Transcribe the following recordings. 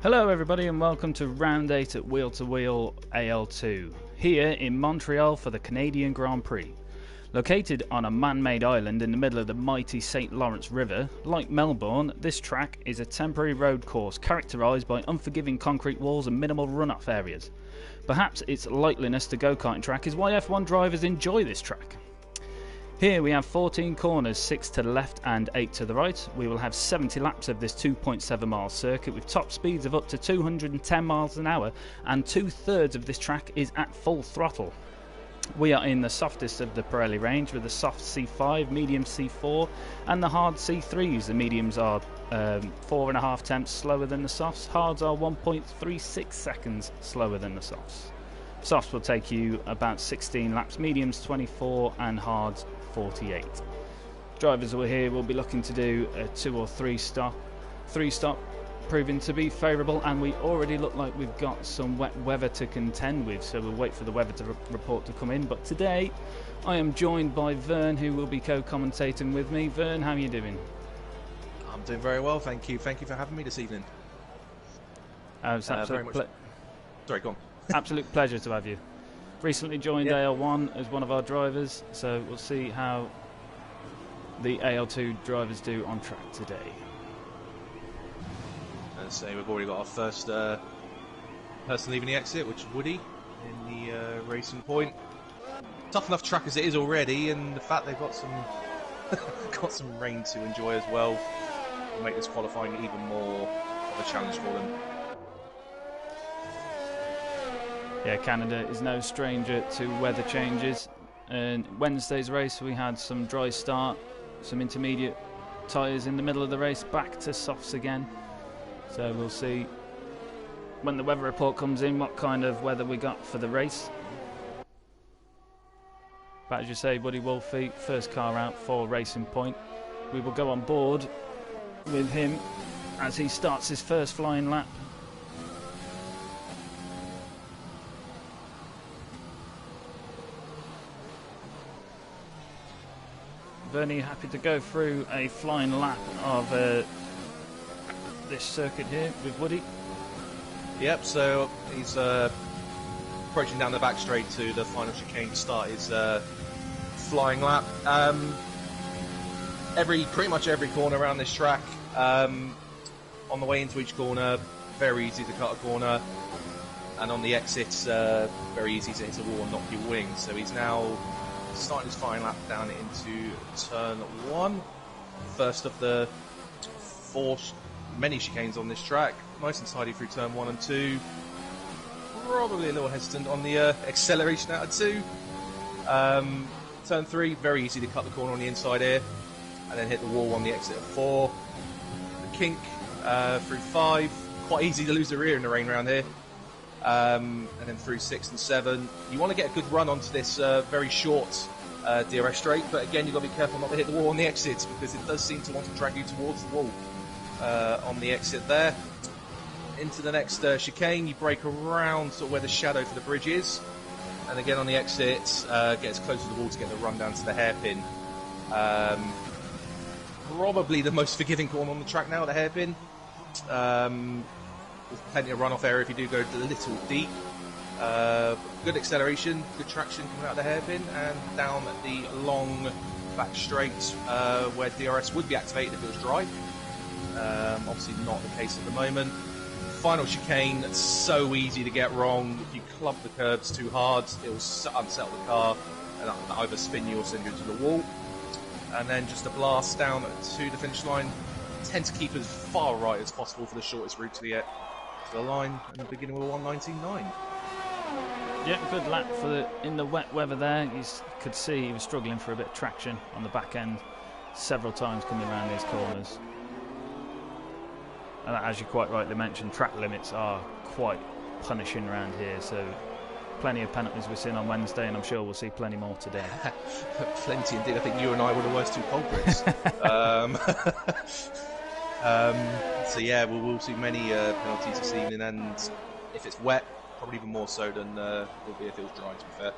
Hello everybody and welcome to round 8 at Wheel2Wheel AL2, here in Montreal for the Canadian Grand Prix. Located on a man-made island in the middle of the mighty St. Lawrence River, like Melbourne, this track is a temporary road course characterised by unforgiving concrete walls and minimal run-off areas. Perhaps its likeliness to go-karting track is why F1 drivers enjoy this track. Here we have 14 corners, 6 to the left and 8 to the right. We will have 70 laps of this 2.7 mile circuit with top speeds of up to 210 miles an hour, and 2/3 of this track is at full throttle. We are in the softest of the Pirelli range with the soft C5, medium C4 and the hard C3s. The mediums are 4.5 tenths slower than the softs, hards are 1.36 seconds slower than the softs. Softs will take you about 16 laps, mediums 24 and hards 48. Drivers who are here will be looking to do a 2 or 3 stop, proving to be favourable, and we already look like we've got some wet weather to contend with, so we'll wait for the weather report to come in. But today I am joined by Vern, who will be co-commentating with me. Vern, how are you doing? I'm doing very well, thank you. Thank you for having me this evening. It's very much. Sorry, go on. Absolute pleasure to have you. Recently joined AL1 as one of our drivers, so we'll see how the AL2 drivers do on track today. And so we've already got our first person leaving the exit, which is Woody in the racing point. Tough enough track as it is already, and the fact they've got some got some rain to enjoy as well will make this qualifying even more of a challenge for them. Yeah, Canada is no stranger to weather changes. And Wednesday's race we had some dry start, some intermediate tyres in the middle of the race, back to softs again. So we'll see when the weather report comes in what kind of weather we got for the race. But as you say, Woody Wolfie, first car out for Racing Point. We will go on board with him as he starts his first flying lap. Bernie, happy to go through a flying lap of this circuit here with Woody? Yep, so he's approaching down the back straight to the final chicane to start his flying lap. Pretty much every corner around this track, on the way into each corner, very easy to cut a corner, and on the exits, very easy to hit a wall and knock your wing. So he's now starting his flying lap down into turn 1, first of the 4 many chicanes on this track. Nice and tidy through turn 1 and 2. Probably a little hesitant on the acceleration out of 2. Turn 3, very easy to cut the corner on the inside here, and then hit the wall on the exit of 4. The kink through 5, quite easy to lose the rear in the rain around here. And then through 6 and 7, you want to get a good run onto this very short DRS straight, but again you've got to be careful not to hit the wall on the exits, because it does seem to want to drag you towards the wall on the exit there. Into the next chicane, you brake around sort of where the shadow for the bridge is, and again on the exit, get as close to the wall to get the run down to the hairpin. Probably the most forgiving corner on the track now, the hairpin. There's plenty of runoff area if you do go a little deep. Good acceleration, good traction coming out of the hairpin, and down the long back straight where DRS would be activated if it was dry. Obviously not the case at the moment. Final chicane, that's so easy to get wrong. If you club the curbs too hard, it will unsettle the car and either spin you or send you into the wall. And then just a blast down to the finish line. Tend to keep as far right as possible for the shortest route to the line, and beginning with a 1:19.9. Yeah, good lap in the wet weather there. You could see he was struggling for a bit of traction on the back end several times coming around these corners. And as you quite rightly mentioned, track limits are quite punishing around here, so plenty of penalties we've seen on Wednesday, and I'm sure we'll see plenty more today. Plenty indeed. I think you and I were the worst 2 culprits. So yeah, we'll see many penalties this evening, and if it's wet, probably even more so than it will be if it was dry, to be fair.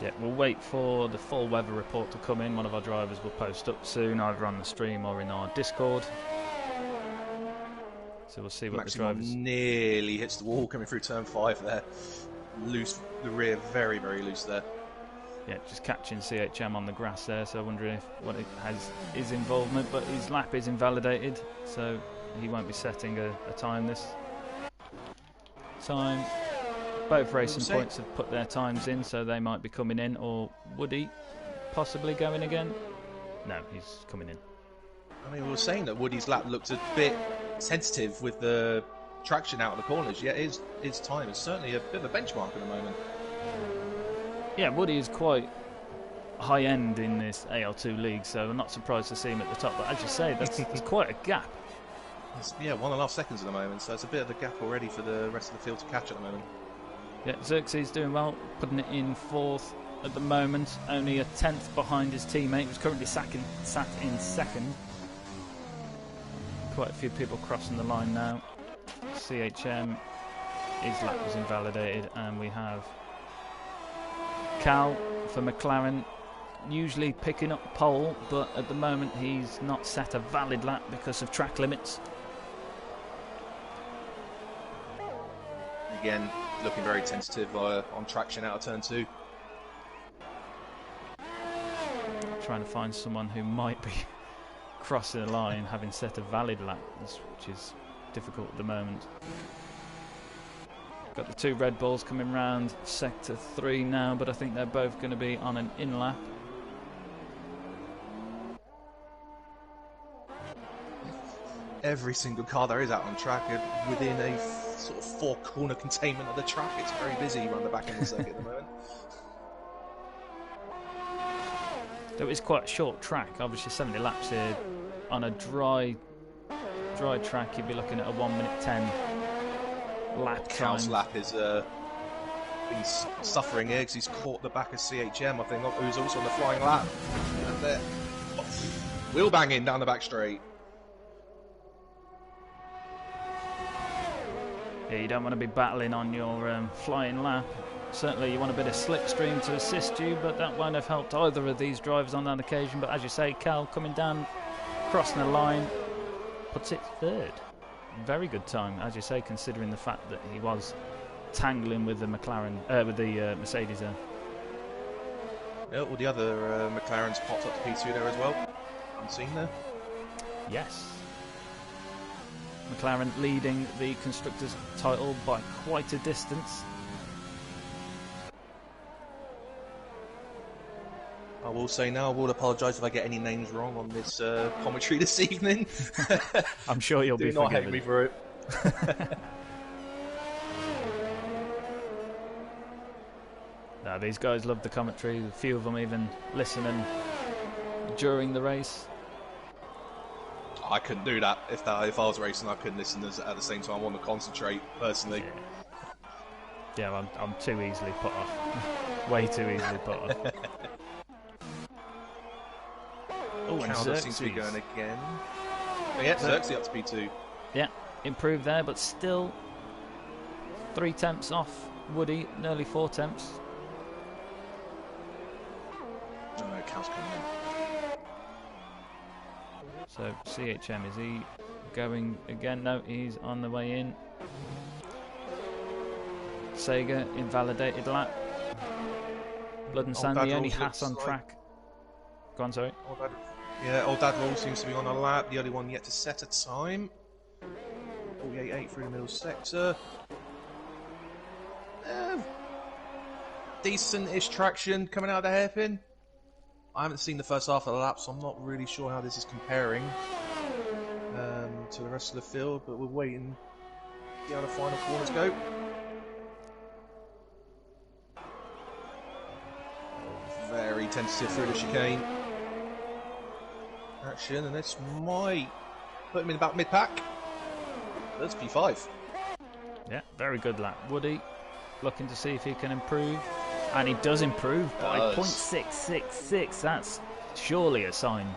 Yeah, we'll wait for the full weather report to come in. One of our drivers will post up soon, either on the stream or in our Discord. So we'll see what Maximum the drivers... nearly hits the wall coming through turn 5 there. Loose, the rear very, very loose there. Yeah, just catching CHM on the grass there, so I wonder if what it has his involvement, but his lap is invalidated, so he won't be setting a time this time. Both racing points have put their times in, so they might be coming in, or Woody possibly going again? No, he's coming in. I mean, we were saying that Woody's lap looked a bit sensitive with the traction out of the corners, yet his time is certainly a bit of a benchmark at the moment. Yeah, Woody is quite high-end in this AL2 league, so I'm not surprised to see him at the top, but as you say, that's quite a gap. It's, yeah, 1.5 seconds at the moment, so it's a bit of a gap already for the rest of the field to catch at the moment. Yeah, Xerxes doing well, putting it in 4th at the moment, only a 10th behind his teammate, who's currently sat in 2nd. Quite a few people crossing the line now. CHM, his lap was invalidated, and we have Cal for McLaren, usually picking up pole, but at the moment he's not set a valid lap because of track limits. Again, looking very tentative on traction out of turn 2. Trying to find someone who might be crossing the line having set a valid lap, which is difficult at the moment. Got the 2 Red Bulls coming round sector 3 now, but I think they're both going to be on an in-lap. Every single car there is out on track within a sort of 4-corner containment of the track. It's very busy around the back end of the circuit at the moment. Though it's quite a short track, obviously 70 laps here. On a dry track, you'd be looking at a 1:10 lap time. Cal's lap is been suffering here because he's caught the back of CHM, I think, who's also on the flying lap. And there, wheel banging down the back straight. Yeah, you don't want to be battling on your flying lap. Certainly you want a bit of slipstream to assist you, but that won't have helped either of these drivers on that occasion. But as you say, Cal coming down, crossing the line, puts it 3rd. Very good time, as you say, considering the fact that he was tangling with the McLaren, with the Mercedes there. Yeah, all the other McLarens popped up to P2 there as well. Unseen there. Yes. McLaren leading the Constructors' title by quite a distance. I will say now, I will apologise if I get any names wrong on this commentary this evening. I'm sure you'll be forgiven. Do not hate me for it. No, these guys love the commentary. A few of them even listening during the race. I couldn't do that. If I was racing, I couldn't listen at the same time. I want to concentrate, personally. Yeah, I'm too easily put off. Way too easily put off. Oh, and Xerxes seems to be going again. But yeah, Xerxes up to P2. Yeah, improved there, but still 3 tenths off Woody, nearly 4 tenths. Oh no, Cal's coming in. So CHM, is he going again? No, he's on the way in. Sega, invalidated lap. Blood and Sand, the only Haas on track. Go on, sorry. Old Dad Roll seems to be on a lap. The only one yet to set a time. 48.8 through the middle sector. Decent-ish traction coming out of the hairpin. I haven't seen the first half of the lap, so I'm not really sure how this is comparing to the rest of the field, but we're waiting to see how the final corners go. Very tentative through the chicane. Action, and this might put him in about mid-pack. That's P5. Yeah, very good lap. Woody looking to see if he can improve. And he does improve by 0.666. That's surely a sign.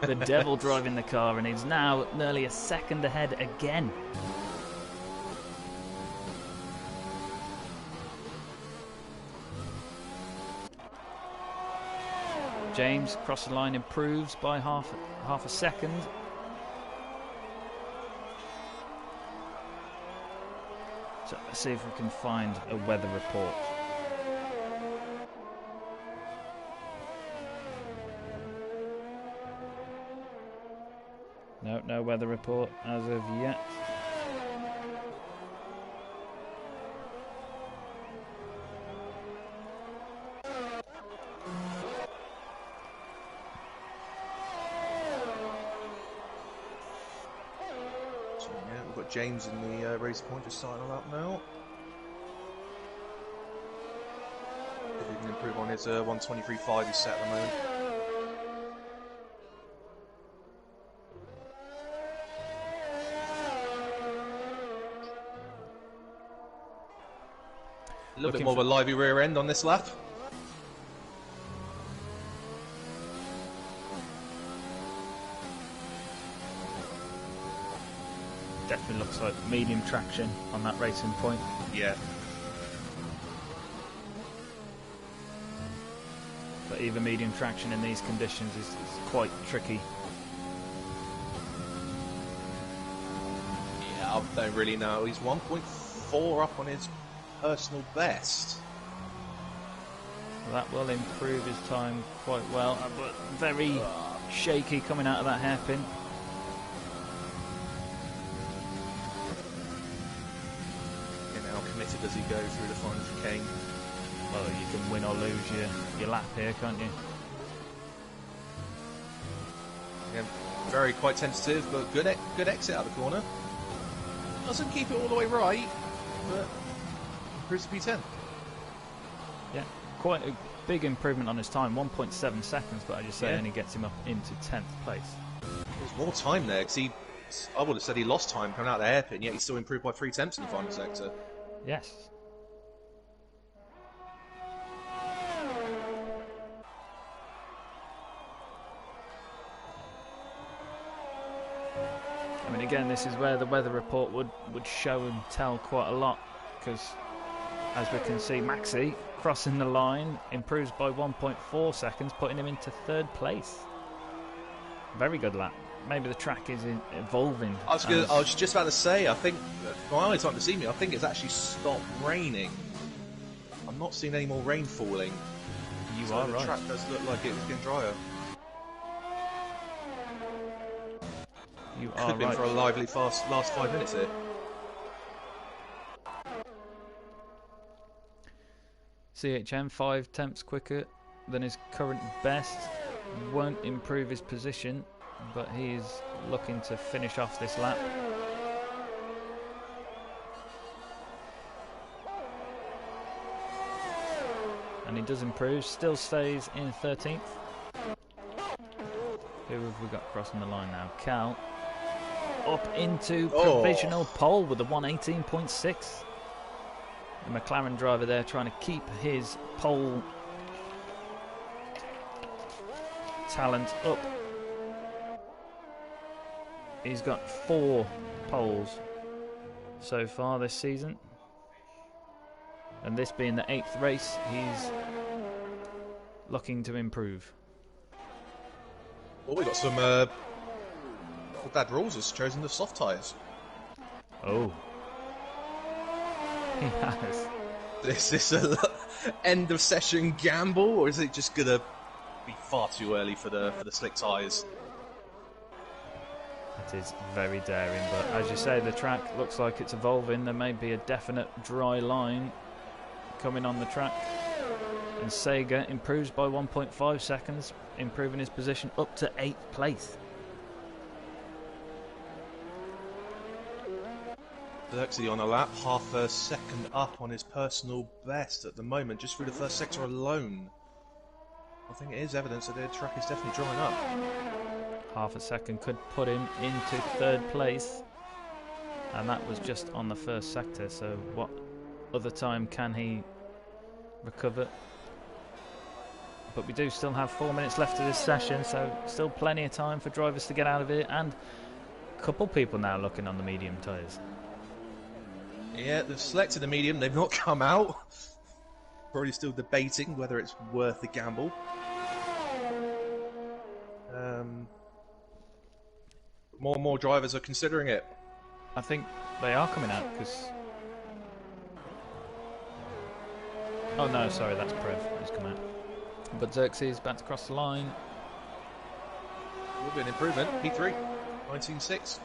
The devil driving the car, and he's now nearly a second ahead again. James, cross the line, improves by half a second. So let's see if we can find a weather report. No, no weather report as of yet. So, yeah, we've got James in the race point just starting on up now. If he can improve on his 1:23.5 he's set at the moment. A little bit more of a lively rear end on this lap. Definitely looks like medium traction on that racing point. Yeah. But even medium traction in these conditions is quite tricky. Yeah, I don't really know. He's 1.4 up on his personal best. That will improve his time quite well, but very shaky coming out of that hairpin. And how committed does he go through the final chicane? Well, you can win or lose your lap here, can't you? Again, very quite tentative, but good exit out of the corner. Doesn't keep it all the way right, but improves to P10. Yeah, quite a big improvement on his time, 1.7 seconds, but as you say, Yeah. only gets him up into 10th place. There's more time there, because I would have said he lost time coming out of the hairpin, yet he still improved by 3 tenths in the final sector. Yes. I mean, again, this is where the weather report would show and tell quite a lot, because as we can see, Maxi crossing the line improves by 1.4 seconds, putting him into 3rd place. Very good lap. Maybe the track is evolving. I was just about to say, I think, my only time to see me, I think it's actually stopped raining. I'm not seeing any more rain falling. You so are the right. track does look like it's getting drier. You Could are have been right. for a lively fast last 5 minutes here. CHM 5 tenths quicker than his current best. Won't improve his position, but he is looking to finish off this lap. And he does improve, still stays in 13th. Who have we got crossing the line now? Cal. Up into provisional pole with a 118.6. The McLaren driver there trying to keep his pole talent up. He's got 4 poles so far this season, and this being the 8th race, he's looking to improve. Well, we got some. Dad Rules has chosen the soft tyres. Oh, he has. Is this a end of session gamble, or is it just gonna be far too early for the slick tyres? It is very daring, but as you say, the track looks like it's evolving. There may be a definite dry line coming on the track. And Sega improves by 1.5 seconds, improving his position up to 8th place. Actually on a lap, half a second up on his personal best at the moment, just through the first sector alone. I think it is evidence that the track is definitely drying up. Half a second could put him into 3rd place, and that was just on the first sector, so what other time can he recover? But we do still have 4 minutes left of this session, so still plenty of time for drivers to get out of it, and a couple people now looking on the medium tyres. Yeah, they've selected the medium, they've not come out. Probably still debating whether it's worth the gamble. More and more drivers are considering it. I think they are coming out, because Oh no, sorry, that's Prev who's come out. But Xerxes about to cross the line. Will be an improvement. P3, 19.6.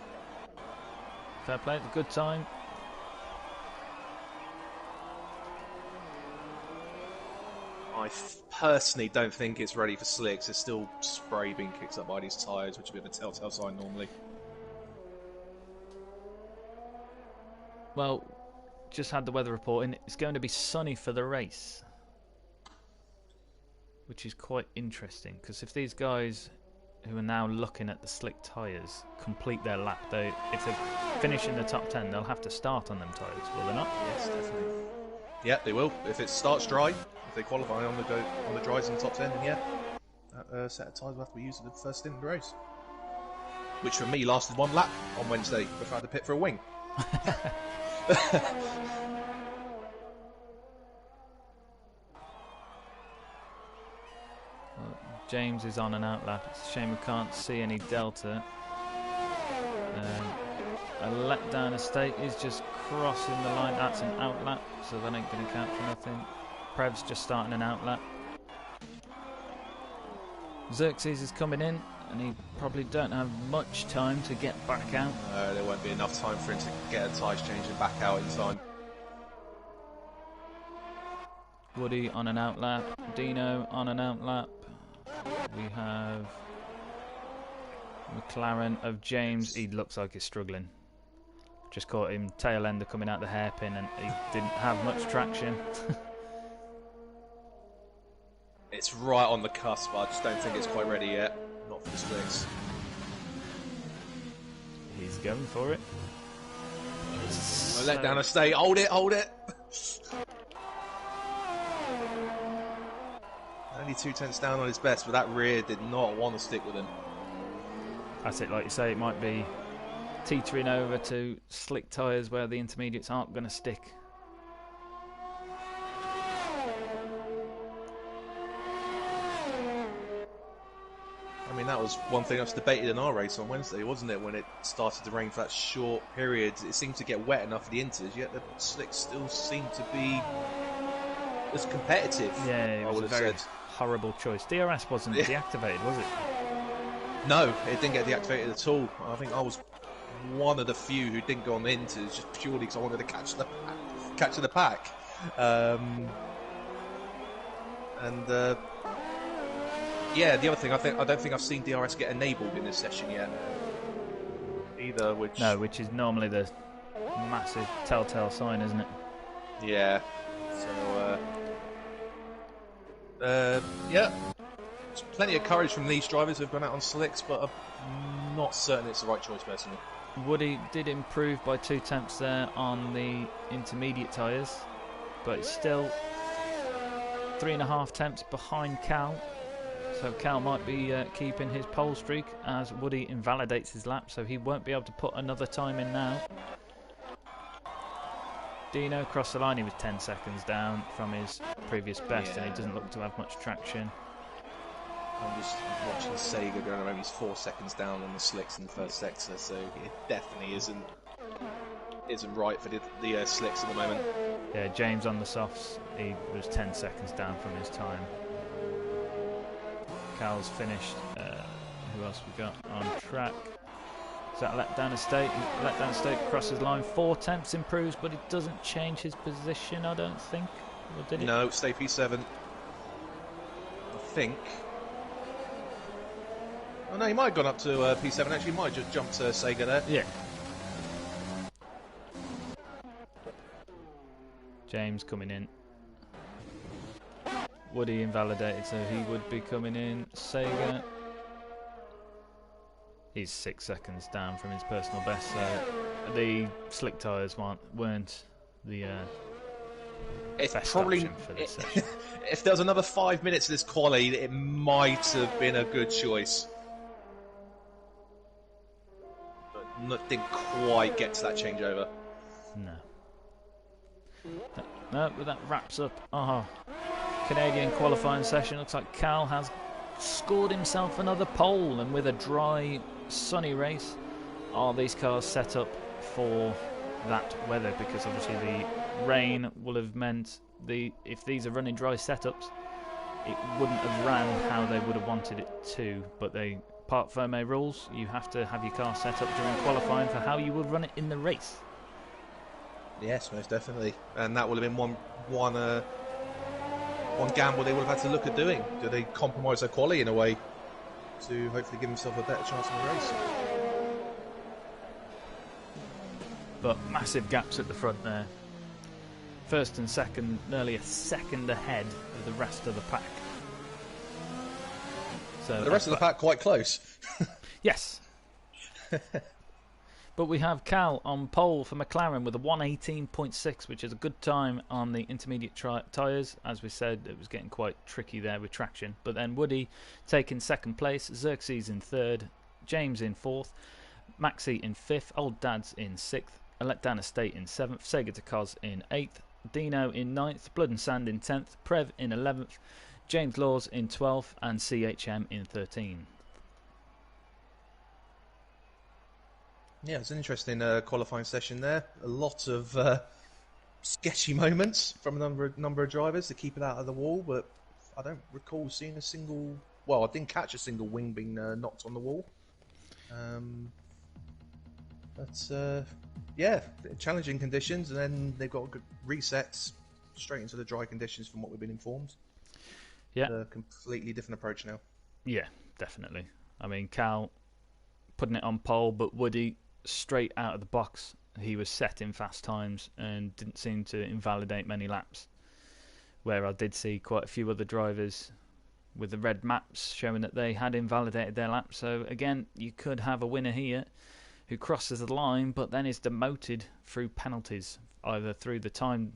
Fair play, it's a good time. I personally don't think it's ready for slicks. There's still spray being kicked up by these tyres, which would be a telltale sign normally. Well, just had the weather report in. It's going to be sunny for the race, which is quite interesting, because if these guys who are now looking at the slick tyres complete their lap, if they finish in the top 10, they'll have to start on them tyres, will they not? Yes, definitely. Yeah, they will. If it starts dry, if they qualify on the dries in the top 10, then yeah, that set of tyres will have to be used in the first stint of the race. Which for me lasted 1 lap on Wednesday before I had to pit for a wing. Well, James is on an out lap. It's a shame we can't see any delta. A letdown estate is just crossing the line. That's an out lap, so that ain't going to count for nothing. Prev's just starting an out lap. Xerxes is coming in, and he probably don't have much time to get back out. No, there won't be enough time for him to get a tyres change and back out in time. Woody on an out lap. Dino on an out lap. We have McLaren of James. He looks like he's struggling. Just caught him tail ender coming out the hairpin, and he didn't have much traction. It's right on the cusp, I just don't think it's quite ready yet. Not for the slicks. He's going for it. Let down a stay. Hold it, hold it. Only 2/10 down on his best, but that rear did not want to stick with him. That's it, like you say, it might be teetering over to slick tyres where the intermediates aren't going to stick. I mean, that was one thing that was debated in our race on Wednesday, wasn't it? When it started to rain for that short period, it seemed to get wet enough for the inters, yet the slicks still seemed to be as competitive. Yeah, it was I would a have very said. horrible choice. DRS wasn't deactivated, was it? No, it didn't get deactivated at all. I think I was one of the few who didn't go on the inters just purely because I wanted to catch the pack. Yeah, the other thing, I don't think I've seen DRS get enabled in this session yet either. Which is normally the massive telltale sign, isn't it? Yeah. So yeah, there's plenty of courage from these drivers who've gone out on slicks, but I'm not certain it's the right choice personally. Woody did improve by 2 tenths there on the intermediate tyres, but it's still 3.5 tenths behind Cal. So Cal might be keeping his pole streak as Woody invalidates his lap, so he won't be able to put another time in now. Dino crossed the line. He was 10 seconds down from his previous best, and he doesn't look to have much traction. I'm just watching Sega going around. He's 4 seconds down on the slicks in the first sector, so it definitely isn't right for the slicks at the moment. Yeah, James on the softs, he was 10 seconds down from his time. Cal's finished. Who else we got on track? Is that letdown estate? Letdown estate crosses line. 4 tenths improves, but it doesn't change his position, I don't think. Or did it? No, stay P7. I think. Oh no, he might have gone up to P7. Actually, he might have just jumped to Sega there. Yeah. James coming in. Woody invalidated, so he would be coming in. Sega. He's 6 seconds down from his personal best, so the slick tyres weren't the it's best probably option for this session. If there was another 5 minutes of this quali, it might have been a good choice. But didn't quite get to that changeover. No, but that wraps up our Canadian qualifying session. Looks like Cal has scored himself another pole, and with a dry, sunny race, are these cars set up for that weather? Because obviously the rain will have meant if these are running dry setups, it wouldn't have ran how they would have wanted it to. But part firme rules, you have to have your car set up during qualifying for how you would run it in the race. Yes, most definitely, and that would have been one gamble they would have had to look at doing. Do they compromise their quality in a way to hopefully give themselves a better chance in the race? But massive gaps at the front there. First and second, nearly a second ahead of the rest of the pack. So the rest of the pack quite close. Yes. But we have Cal on pole for McLaren with a 1:18.6, which is a good time on the intermediate tyres. As we said, it was getting quite tricky there with traction. But then Woody taking second place, Xerxes in third, James in fourth, Maxi in fifth, Old Dad's in sixth, Letdown Estate in seventh, Sega to Cos in eighth, Dino in ninth, Blood and Sand in 10th, Prev in 11th, James Laws in 12th, and CHM in 13th. Yeah, it's an interesting qualifying session there. A lot of sketchy moments from a number of drivers to keep it out of the wall, but I don't recall seeing a single... Well, I didn't catch a single wing being knocked on the wall. Yeah, challenging conditions, and then they've got good resets straight into the dry conditions from what we've been informed. Yeah. A completely different approach now. Yeah, definitely. I mean, Cal putting it on pole, but Woody straight out of the box. He was set in fast times and didn't seem to invalidate many laps. Where I did see quite a few other drivers with the red maps showing that they had invalidated their laps. So again, you could have a winner here who crosses the line but then is demoted through penalties, either through the time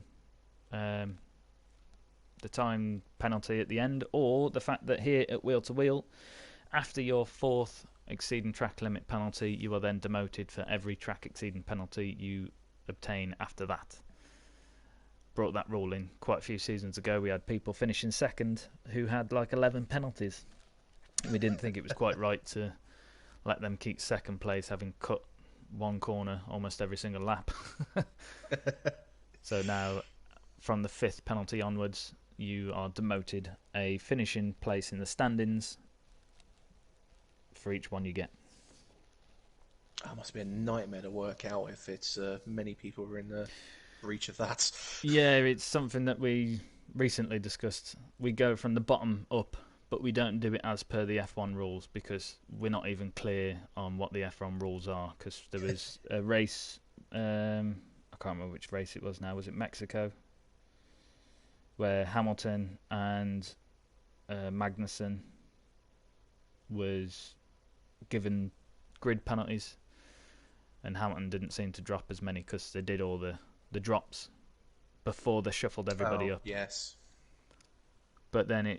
penalty at the end, or the fact that here at Wheel to Wheel, after your fourth exceeding track limit penalty, you are then demoted for every track exceeding penalty you obtain after that. Brought that rule in quite a few seasons ago. We had people finishing second who had like 11 penalties. We didn't think it was quite right to let them keep second place, having cut one corner almost every single lap. So now, from the fifth penalty onwards, you are demoted a finishing place in the standings for each one you get. That must be a nightmare to work out if it's many people are in the breach of that. Yeah, it's something that we recently discussed. We go from the bottom up, but we don't do it as per the F1 rules because we're not even clear on what the F1 rules are. Because there was a race, I can't remember which race it was now. Was it Mexico? Where Hamilton and Magnussen was given grid penalties, and Hamilton didn't seem to drop as many because they did all the drops before they shuffled everybody up. Yes. But then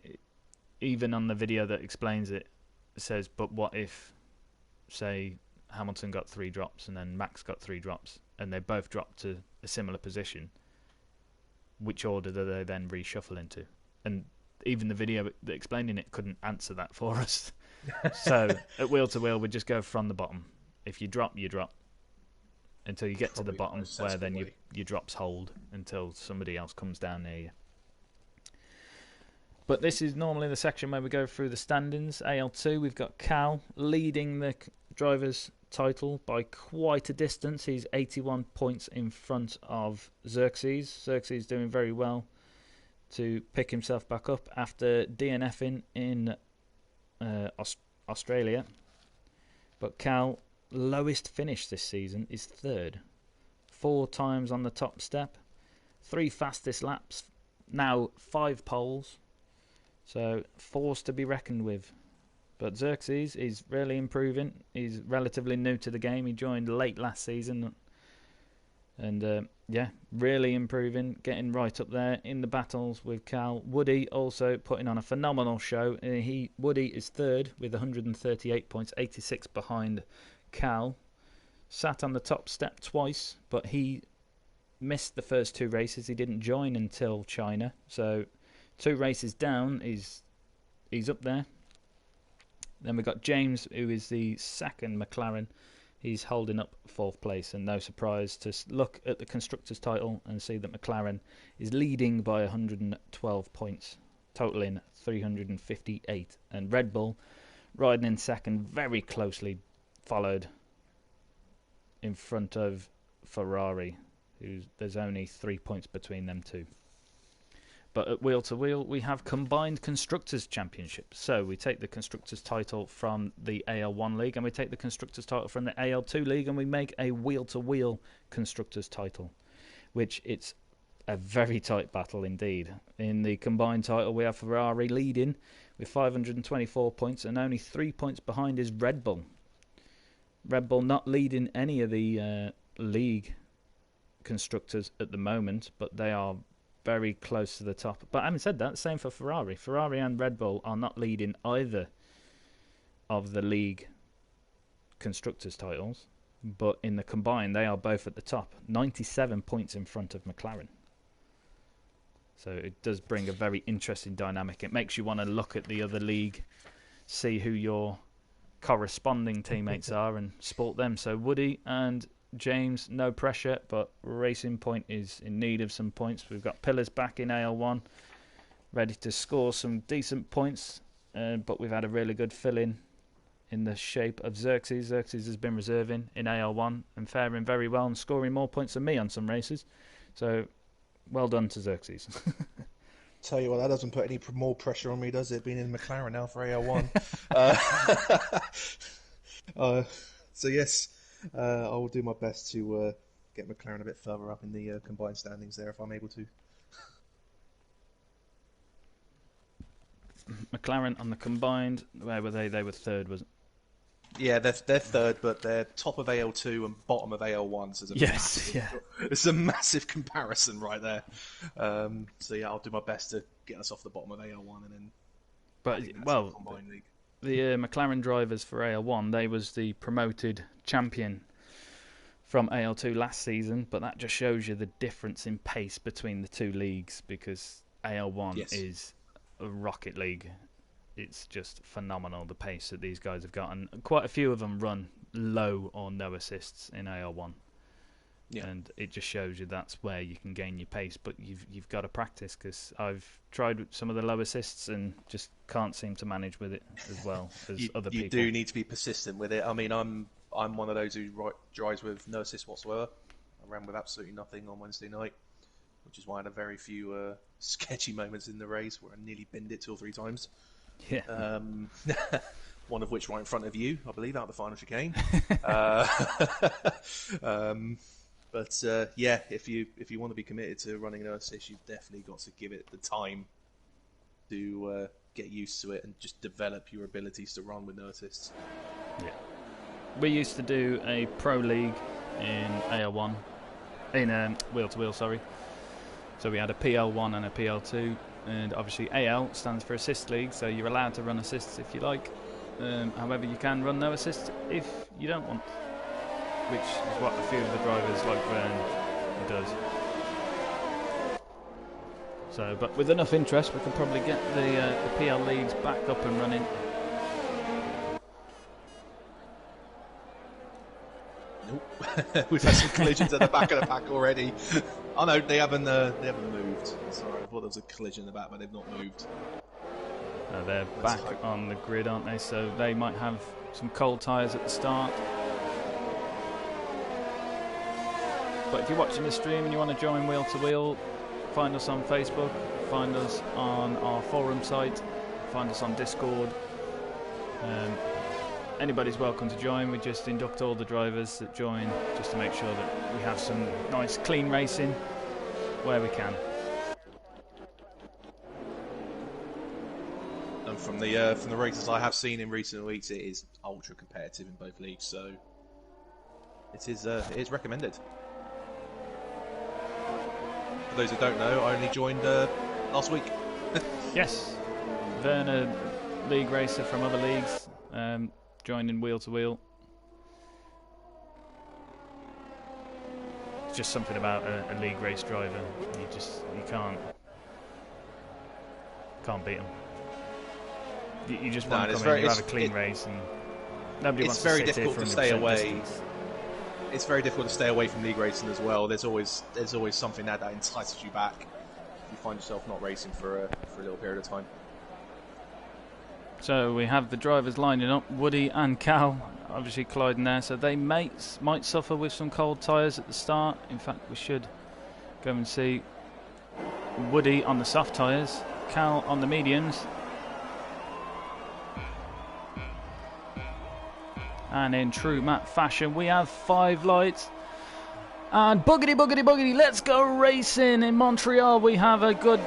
even on the video that explains it, it says, but what if, say, Hamilton got 3 drops and then Max got 3 drops and they both dropped to a similar position, which order do they then reshuffle into? And even the video explaining it couldn't answer that for us. So at Wheel to Wheel, we just go from the bottom. If you drop, you drop until you get to the bottom, where then your drops hold until somebody else comes down near you. But this is normally the section where we go through the standings. AL2, we've got Cal leading the driver's title by quite a distance. He's 81 points in front of Xerxes. Xerxes doing very well to pick himself back up after DNFing in Australia. But Cal, lowest finish this season is third. 4 times on the top step, 3 fastest laps, now 5 poles. So force to be reckoned with. But Xerxes is really improving. He's relatively new to the game. He joined late last season. And really improving, getting right up there in the battles with Cal. Woody also putting on a phenomenal show. Woody is third with 138 points, 86 behind Cal. Sat on the top step twice, but he missed the first 2 races. He didn't join until China. So 2 races down, he's up there. Then we've got James, who is the second McLaren, He's holding up 4th place, and no surprise to look at the Constructors' title and see that McLaren is leading by 112 points, totaling 358. And Red Bull riding in second, very closely followed in front of Ferrari, there's only 3 points between them two. But at Wheel to Wheel, we have combined Constructors' Championship. So we take the Constructors' title from the AL1 League, and we take the Constructors' title from the AL2 League, and we make a Wheel to Wheel Constructors' title, which it's a very tight battle indeed. In the combined title, we have Ferrari leading with 524 points, and only 3 points behind is Red Bull. Red Bull not leading any of the league constructors at the moment, but they are very close to the top. But having said that, same for Ferrari. Ferrari and Red Bull are not leading either of the league constructors titles, but in the combined, they are both at the top, 97 points in front of McLaren. So it does bring a very interesting dynamic. It makes you want to look at the other league, see who your corresponding teammates are, and sport them. So Woody and James, no pressure, but Racing Point is in need of some points. We've got Pillars back in AL1, ready to score some decent points, but we've had a really good fill-in the shape of Xerxes. Xerxes has been reserving in AL1 and faring very well and scoring more points than me on some races. So, well done to Xerxes. Tell you what, that doesn't put any more pressure on me, does it? Being in McLaren now for AL1. So yes, I will do my best to get McLaren a bit further up in the combined standings there if I'm able to. McLaren on the combined, where were they? They were third, wasn't it? Yeah, they're third, but they're top of AL2 and bottom of AL1. So it's a massive comparison right there. So yeah, I'll do my best to get us off the bottom of AL1 and then. But well, combined league. The McLaren drivers for AL1, they was the promoted champion from AL2 last season, but that just shows you the difference in pace between the two leagues, because AL1 is a rocket league. It's just phenomenal, the pace that these guys have got, and quite a few of them run low or no assists in AL1. Yeah. And it just shows you that's where you can gain your pace, but you've got to practice, because I've tried some of the low assists and just can't seem to manage with it as well as other people. You do need to be persistent with it. I mean, I'm one of those who drives with no assists whatsoever. I ran with absolutely nothing on Wednesday night, which is why I had a very few sketchy moments in the race where I nearly binned it 2 or 3 times. Yeah. One of which right in front of you, I believe, out the final chicane. But yeah, if you want to be committed to running no assist, you've definitely got to give it the time to get used to it and just develop your abilities to run with no assists. Yeah. We used to do a pro league in AL1, in Wheel to Wheel, sorry. So we had a PL1 and a PL2, and obviously AL stands for Assist League, so you're allowed to run assists if you like. However, you can run no assists if you don't want, which is what a few of the drivers like Vern does. So, but with enough interest, we can probably get the PL leagues back up and running. Nope. We've had some collisions at the back of the pack already. Oh no, they haven't moved. Sorry, I thought there was a collision in the back, but they've not moved. They're back on the grid, aren't they? So they might have some cold tyres at the start. But if you're watching the stream and you want to join Wheel to Wheel, find us on Facebook, find us on our forum site, find us on Discord. Anybody's welcome to join. We just induct all the drivers that join just to make sure that we have some nice clean racing where we can. And from the races I have seen in recent weeks, it is ultra competitive in both leagues, so it is recommended. For those who don't know, I only joined last week. Yes, Werner, league racer from other leagues, joining Wheel to Wheel. It's just something about a league race driver. You can't beat them. You just want to come in, you have a clean race, and nobody wants to sit here for 100% distance. it's very difficult to stay away from league racing as well. There's always something there that entices you back if you find yourself not racing for a little period of time. So we have the drivers lining up, Woody and Cal, obviously colliding there. So they might suffer with some cold tyres at the start. In fact, we should go and see Woody on the soft tyres, Cal on the mediums. And in true Matt fashion, we have 5 lights. And boogity, boogity, boogity, let's go racing in Montreal. We have a good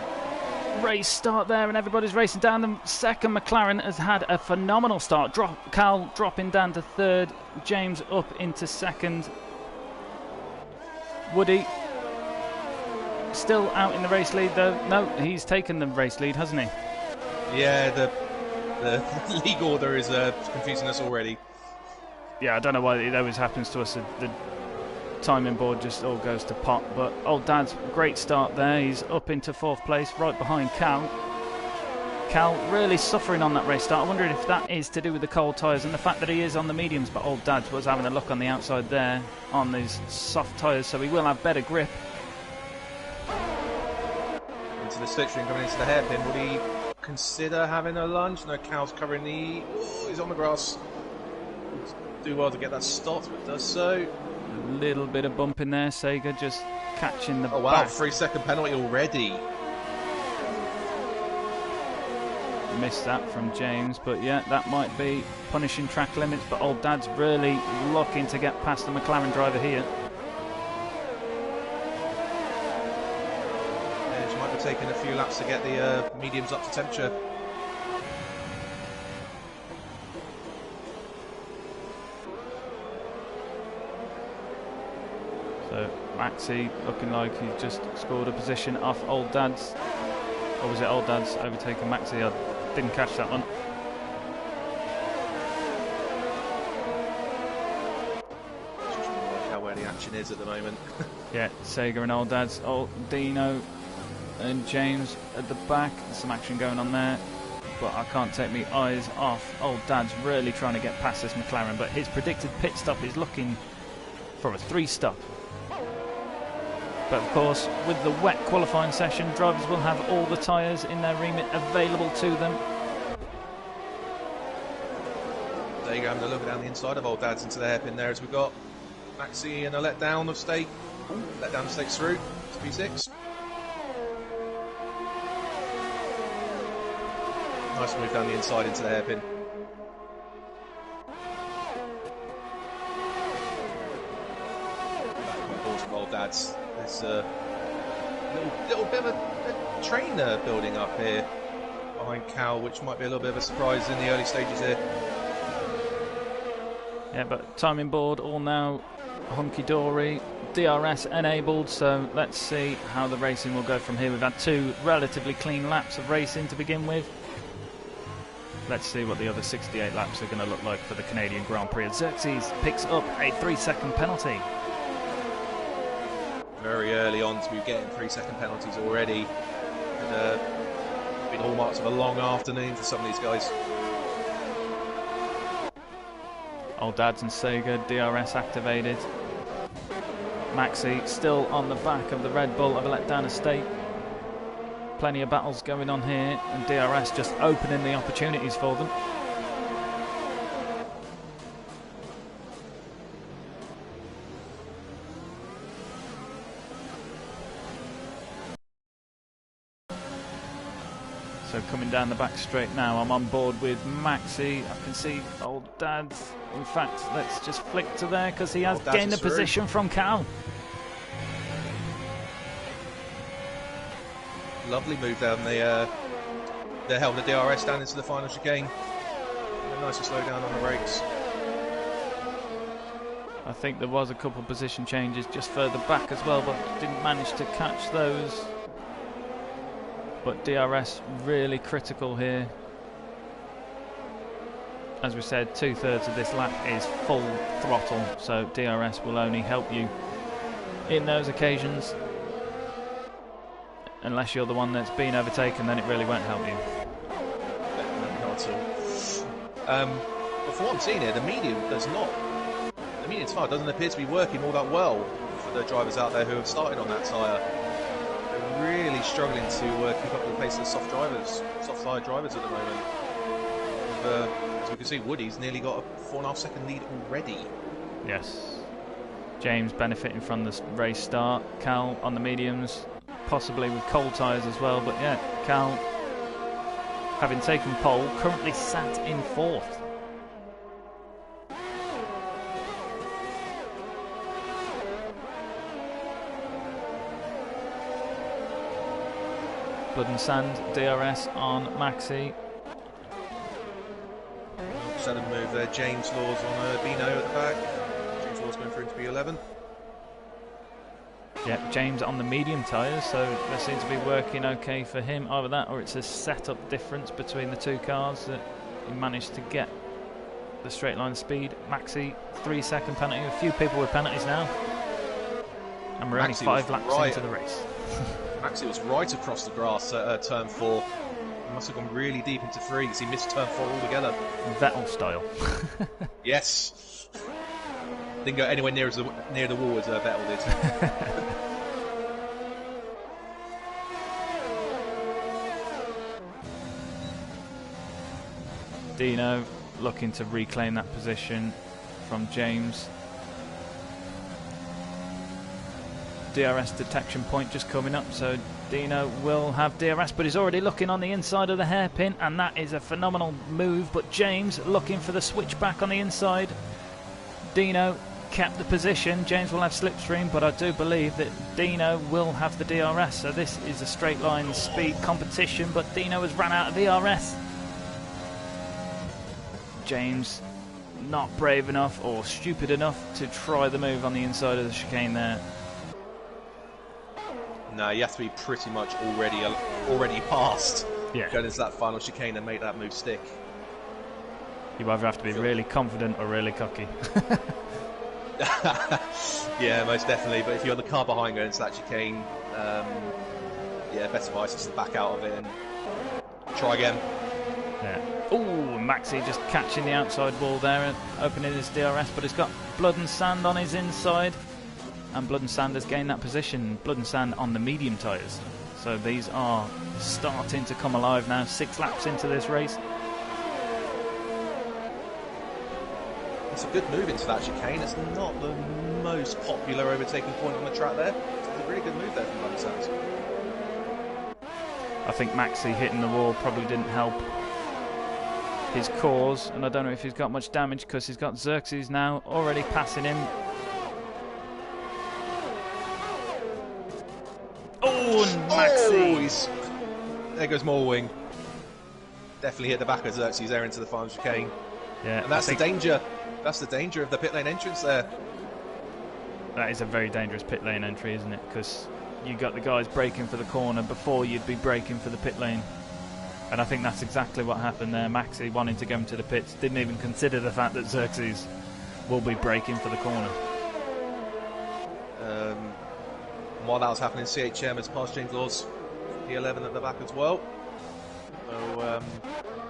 race start there, and everybody's racing down. The second McLaren has had a phenomenal start. Cal dropping down to 3rd, James up into 2nd. Woody still out in the race lead though. No, he's taken the race lead, hasn't he? Yeah, the league order is confusing us already. Yeah, I don't know why it always happens to us. The timing board just all goes to pot. But Old Dad's great start there. He's up into 4th place, right behind Cal. Cal really suffering on that race start. I wonder if that is to do with the cold tyres and the fact that he is on the mediums. But Old Dad's was having a look on the outside there on these soft tyres, so he will have better grip. Into the slipstream, coming into the hairpin. Would he consider having a lunge? No, Cal's covering the... Oh, he's on the grass. Do well to get that stopped, but does so. A little bit of bump in there. Sega just catching the Oh wow, back. 3-second penalty already. Missed that from James, but yeah, that might be punishing track limits. But Old Dad's really looking to get past the McLaren driver here. Yeah, she might be taking a few laps to get the mediums up to temperature. So Maxi looking like he's just scored a position off Old Dad's. Or was it Old Dad's overtaking Maxi? I didn't catch that one. Just trying to work out where the action is at the moment. Yeah, Sega and Old Dad's. Old Dino and James at the back. There's some action going on there. But I can't take my eyes off Old Dad's really trying to get past this McLaren. But his predicted pit stop is looking for a 3-stop. But of course, with the wet qualifying session, drivers will have all the tyres in their remit available to them. There you go, having a look down the inside of Old Dad's into the hairpin there as we've got Maxi and a letdown of Stake. Letdown of Stake's through to P6. Nice move down the inside into the hairpin. Back on course of Old Dad's. There's a little bit of a trainer building up here behind Cal, which might be a little bit of a surprise in the early stages here. Yeah, but timing board all now hunky-dory, DRS enabled, so let's see how the racing will go from here. We've had 2 relatively clean laps of racing to begin with. Let's see what the other 68 laps are going to look like for the Canadian Grand Prix. Xerxes picks up a 3-second penalty. Very early on to be getting 3-second penalties already. And, been hallmarks of a long afternoon for some of these guys. Old Dad's and Sega, DRS activated. Maxi still on the back of the Red Bull of a letdown estate. Plenty of battles going on here, and DRS just opening the opportunities for them. So coming down the back straight now, I'm on board with Maxi. I can see Old Dad. In fact, let's just flick to there because he has gained a position from Cal. Lovely move down the held the DRS down into the final chicane. Nice to slow down on the brakes. I think there was a couple of position changes just further back as well, but didn't manage to catch those. But DRS really critical here. As we said, 2/3 of this lap is full throttle, so DRS will only help you in those occasions. Unless you're the one that's been overtaken, then it really won't help you. Not at all. But from what I'm seeing here, the medium tyre doesn't appear to be working all that well for the drivers out there who have started on that tyre. They're really struggling to keep up with the pace of the soft tyre drivers at the moment. As we can see, Woody's nearly got a 4.5 second lead already. Yes. James benefiting from the race start. Cal on the mediums, possibly with cold tyres as well. But yeah, Cal, having taken pole, currently sat in 4th. Blood and Sand, DRS on Maxi. Just had a move there. James Laws on Bino at the back. James Laws going through into P11. Yeah, James on the medium tyres, so they seem to be working okay for him. Either that or it's a setup difference between the two cars that he managed to get the straight line speed. Maxi, 3-second penalty. A few people with penalties now. And we're only 5 laps into the race. Maxi was right across the grass at turn 4. He must have gone really deep into 3 because he missed turn 4 altogether. Vettel style. Yes. Didn't go anywhere near the wall as Vettel did. Dino looking to reclaim that position from James. DRS detection point just coming up, so Dino will have DRS, but he's already looking on the inside of the hairpin, and that is a phenomenal move. But James looking for the switchback on the inside. Dino kept the position. James will have slipstream, but I do believe that Dino will have the DRS, so this is a straight line speed competition, but Dino has run out of DRS. James not brave enough or stupid enough to try the move on the inside of the chicane there. No, you have to be pretty much already past going into that final chicane and make that move stick. You either have to be really confident or really cocky. Yeah, most definitely. But if you're the car behind going into that chicane, yeah, best advice is to back out of it and try again. Yeah. Oh, Maxi just catching the outside wall there and opening his DRS, but he's got Blood and Sand on his inside. And Blood and Sand has gained that position. Blood and Sand on the medium tyres. So these are starting to come alive now, 6 laps into this race. It's a good move into that chicane. It's not the most popular overtaking point on the track there. It's a really good move there from Blood and Sand. I think Maxi hitting the wall probably didn't help his cause, and I don't know if he's got much damage because he's got Xerxes now already passing him. Oh, and Maxi! Oh, there goes Morwing. Definitely hit the back of Xerxes there into the final chicane. Yeah, and that's the danger. That's the danger of the pit lane entrance there. That is a very dangerous pit lane entry, isn't it? Because you got the guys braking for the corner before you'd be braking for the pit lane. And I think that's exactly what happened there. Maxi wanting to go into the pits, didn't even consider the fact that Xerxes will be braking for the corner. While that was happening, CHM has passed James Laws, P11 at the back as well. So,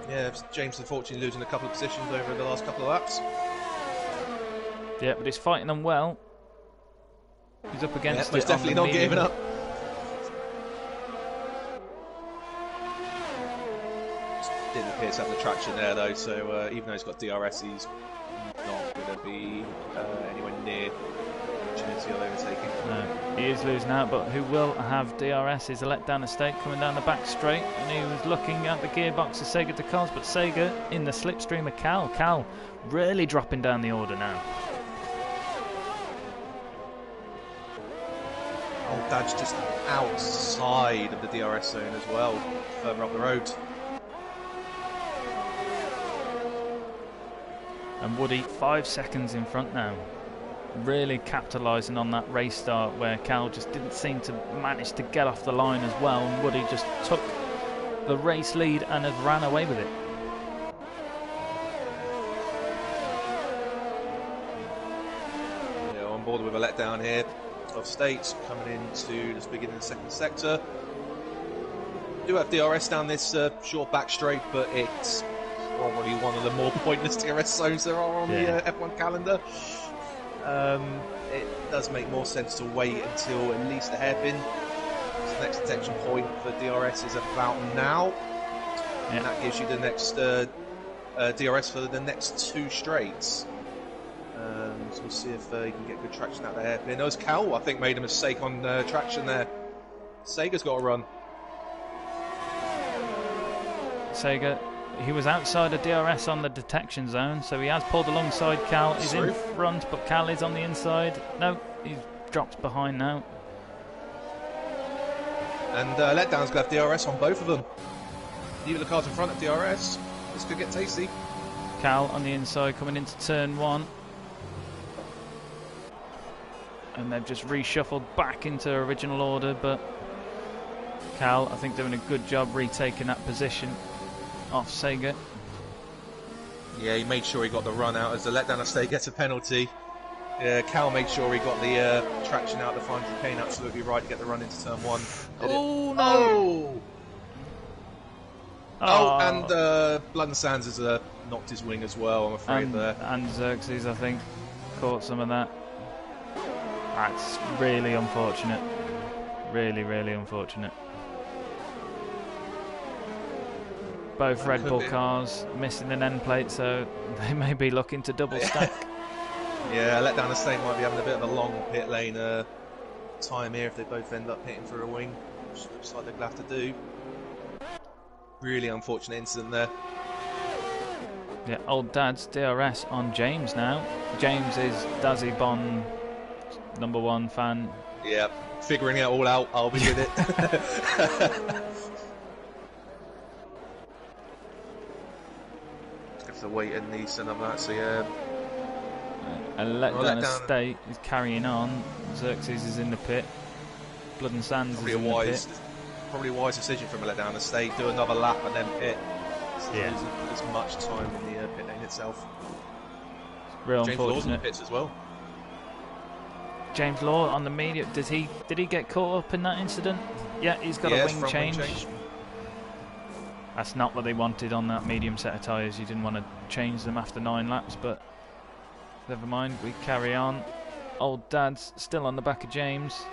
yeah, James unfortunately losing a couple of positions over the last couple of laps. Yeah, but he's fighting them well. He's up against it. Most definitely not giving up. Didn't appear to have the traction there though, so even though he's got DRS, he's not going to be anywhere near opportunity of overtaking. No, he is losing out, but who will have DRS is a letdown estate coming down the back straight, and he was looking at the gearbox of Sega to cars, but Sega in the slipstream of Cal. Cal really dropping down the order now. Oh, Dad's just outside of the DRS zone as well, further up the road. And Woody 5 seconds in front now. Really capitalising on that race start where Cal just didn't seem to manage to get off the line as well, and Woody just took the race lead and has ran away with it. Yeah, on board with a letdown here of States coming into this beginning of the second sector. Do have DRS down this short back straight, but it's probably one of the more pointless DRS zones there are on the F1 calendar. it does make more sense to wait until at least the hairpin. So the next detection point for DRS is about now. Yeah. And that gives you the next DRS for the next 2 straights. So we'll see if you can get good traction out of the hairpin. As Cal, I think, made a mistake on traction there. Sega's got to run. Sega, he was outside of DRS on the detection zone, so he has pulled alongside Cal. He's in front, but Cal is on the inside. No, he's dropped behind now. And Letdown's going to have DRS on both of them. Neither the cars in front of DRS. This could get tasty. Cal on the inside coming into turn 1. And they've just reshuffled back into original order, but Cal, I think, doing a good job retaking that position off Sega. Yeah, he made sure he got the run out as the letdown stay gets a penalty. Cal made sure he got the traction out of the final chicane absolutely right to get the run into turn 1. Oh, no! Oh, and Blood and Sands has knocked his wing as well, I'm afraid. And Xerxes, I think, caught some of that. That's really unfortunate. Really, really unfortunate. Both Red Bull cars missing an end plate, so they may be looking to double stack. Yeah, Letdown Estate might be having a bit of a long pit lane time here if they both end up hitting for a wing, which looks like they're going to have to do. Really unfortunate incident there. Yeah, old Dad's DRS on James now. James is Dazzy Bond #1 fan. Yeah, figuring it all out, I'll be with it. The weight and Nissan of that, so yeah. And Letdown Estate is carrying on. Xerxes is in the pit. Blood and Sands is in the pit. Probably a wise decision from a Letdown Estate. Do another lap and then pit. So yeah. There's as much time in the pit lane itself. Real James unfortunate. Law's in the pits as well. James Law on the medium. Did he get caught up in that incident? Yeah, he's got a wing change. That's not what they wanted on that medium set of tyres. You didn't want to change them after 9 laps, but never mind, we carry on. Old Dad's still on the back of James.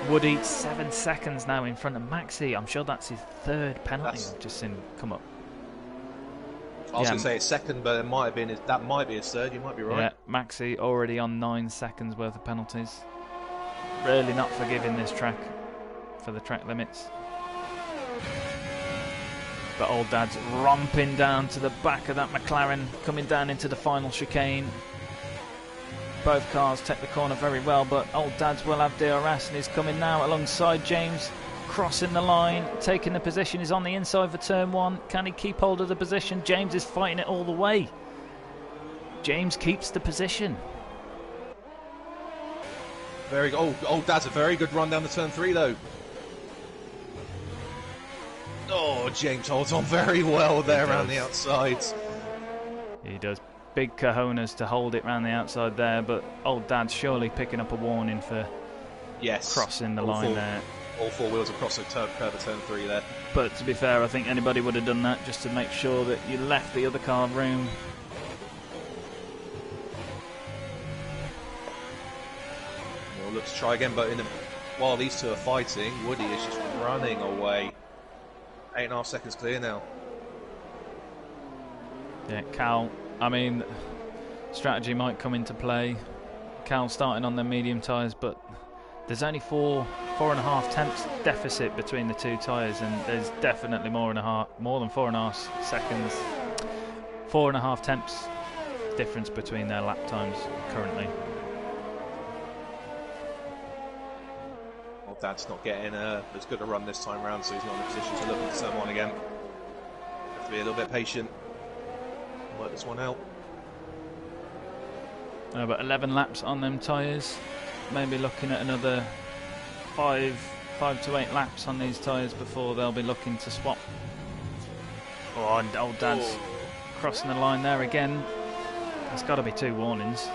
Woody, 7 seconds now in front of Maxi. I'm sure that's his 3rd penalty I've just seen come up. I was going to say it's 2nd, but it might have been that might be his 3rd. You might be right. Yeah, Maxi already on 9 seconds worth of penalties. Really not forgiving this track for the track limits. But Old Dad's romping down to the back of that McLaren, coming down into the final chicane. Both cars take the corner very well, but Old Dad's will have DRS and is coming now alongside James, crossing the line, taking the position. He's on the inside for turn 1. Can he keep hold of the position? James is fighting it all the way. James keeps the position. Very good. Old Dad's a very good run down the turn 3 though. Oh, James holds on very well there around the outside. He does. Big cojones to hold it around the outside there, but Old Dad's surely picking up a warning for crossing the line there. All 4 wheels across the curve at turn 3 there. But to be fair, I think anybody would have done that just to make sure that you left the other car room. Well, let's try again, but while these two are fighting, Woody is just running away. 8.5 seconds clear now. Yeah, Cal, I mean, strategy might come into play. Cal starting on the medium tyres, but there's only 4.5 tenths deficit between the 2 tyres, and there's definitely more than 4.5 seconds, 4.5 tenths difference between their lap times currently. Well, Dad's not getting as good a run this time round, so he's not in a position to look at turn 1 again. Have to be a little bit patient. Work this one out. But 11 laps on them tyres. Maybe looking at another 5 to 8 laps on these tyres before they'll be looking to swap. Oh, and Old Dad's crossing the line there again. That's got to be 2 warnings.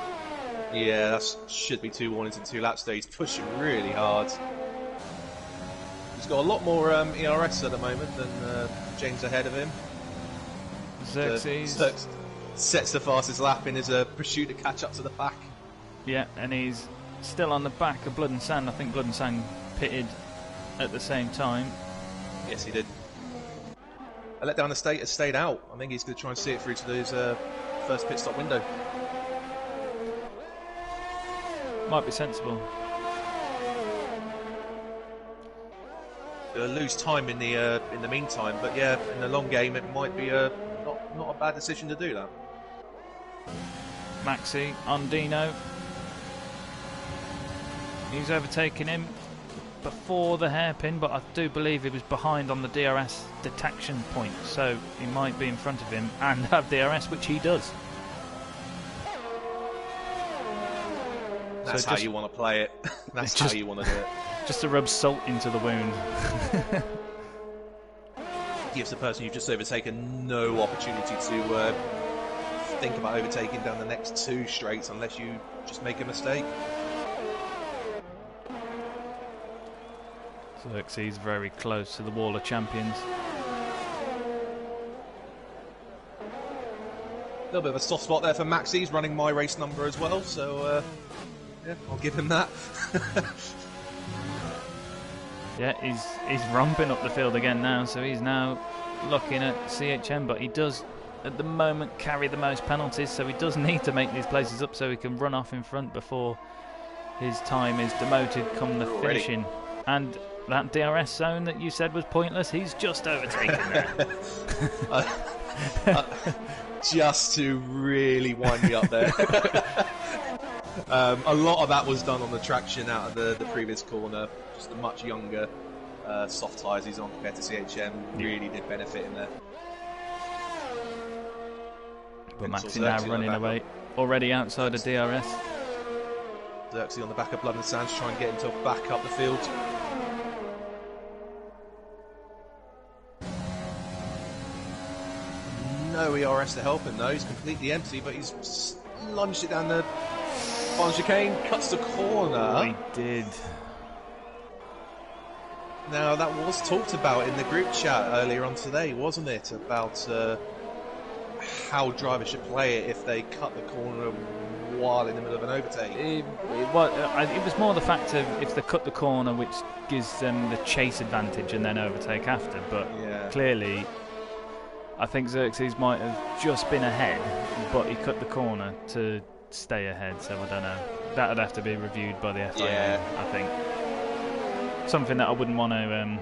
Yeah, that should be 2 warnings in 2 laps there. He's pushing really hard. He's got a lot more ERS at the moment than James ahead of him. Xerxes sets the fastest lap in his pursuit to catch up to the pack. Yeah, and he's still on the back of Blood and Sand. I think Blood and Sand pitted at the same time. Yes, he did. A letdown estate has stayed out. I think he's going to try and see it through to his first pit stop window. Might be sensible. Lose time in the meantime, but yeah, in the long game, it might be not a bad decision to do that. Maxi on Dino. He's overtaken him before the hairpin, but I do believe he was behind on the DRS detection point, so he might be in front of him and have DRS, which he does. That's so how you want to play it. That's how you want to do it. Just to rub salt into the wound. Gives the person you've just overtaken no opportunity to think about overtaking down the next two straights unless you just make a mistake. Xerxes very close to the wall of champions. A little bit of a soft spot there for Max. He's running my race number as well, so yeah, I'll give him that. Yeah, he's romping up the field again now, so he's now looking at CHM, but he does at the moment carry the most penalties, so he does need to make these places up so he can run off in front before his time is demoted come the finishing. And that DRS zone that you said was pointless, he's just overtaken there. Just to really wind me up there. A lot of that was done on the traction out of the previous corner. Just a much younger soft tyres he's on compared to CHM. Really did benefit in there. But Maxi now running away, already outside of DRS. Xerxes on the back of Blood and Sands, trying to get himself back up the field. No ERS to help him though, he's completely empty, but he's lunged it down the final chicane, cuts the corner. Oh, he did. Now that was talked about in the group chat earlier on today, wasn't it? About how drivers should play it if they cut the corner while in the middle of an overtake. It was more the fact of if they cut the corner, which gives them the chase advantage and then overtake after, but yeah. Clearly I think Xerxes might have just been ahead, but he cut the corner to stay ahead, so I don't know. That would have to be reviewed by the FIA, yeah. I think. Something that I wouldn't want to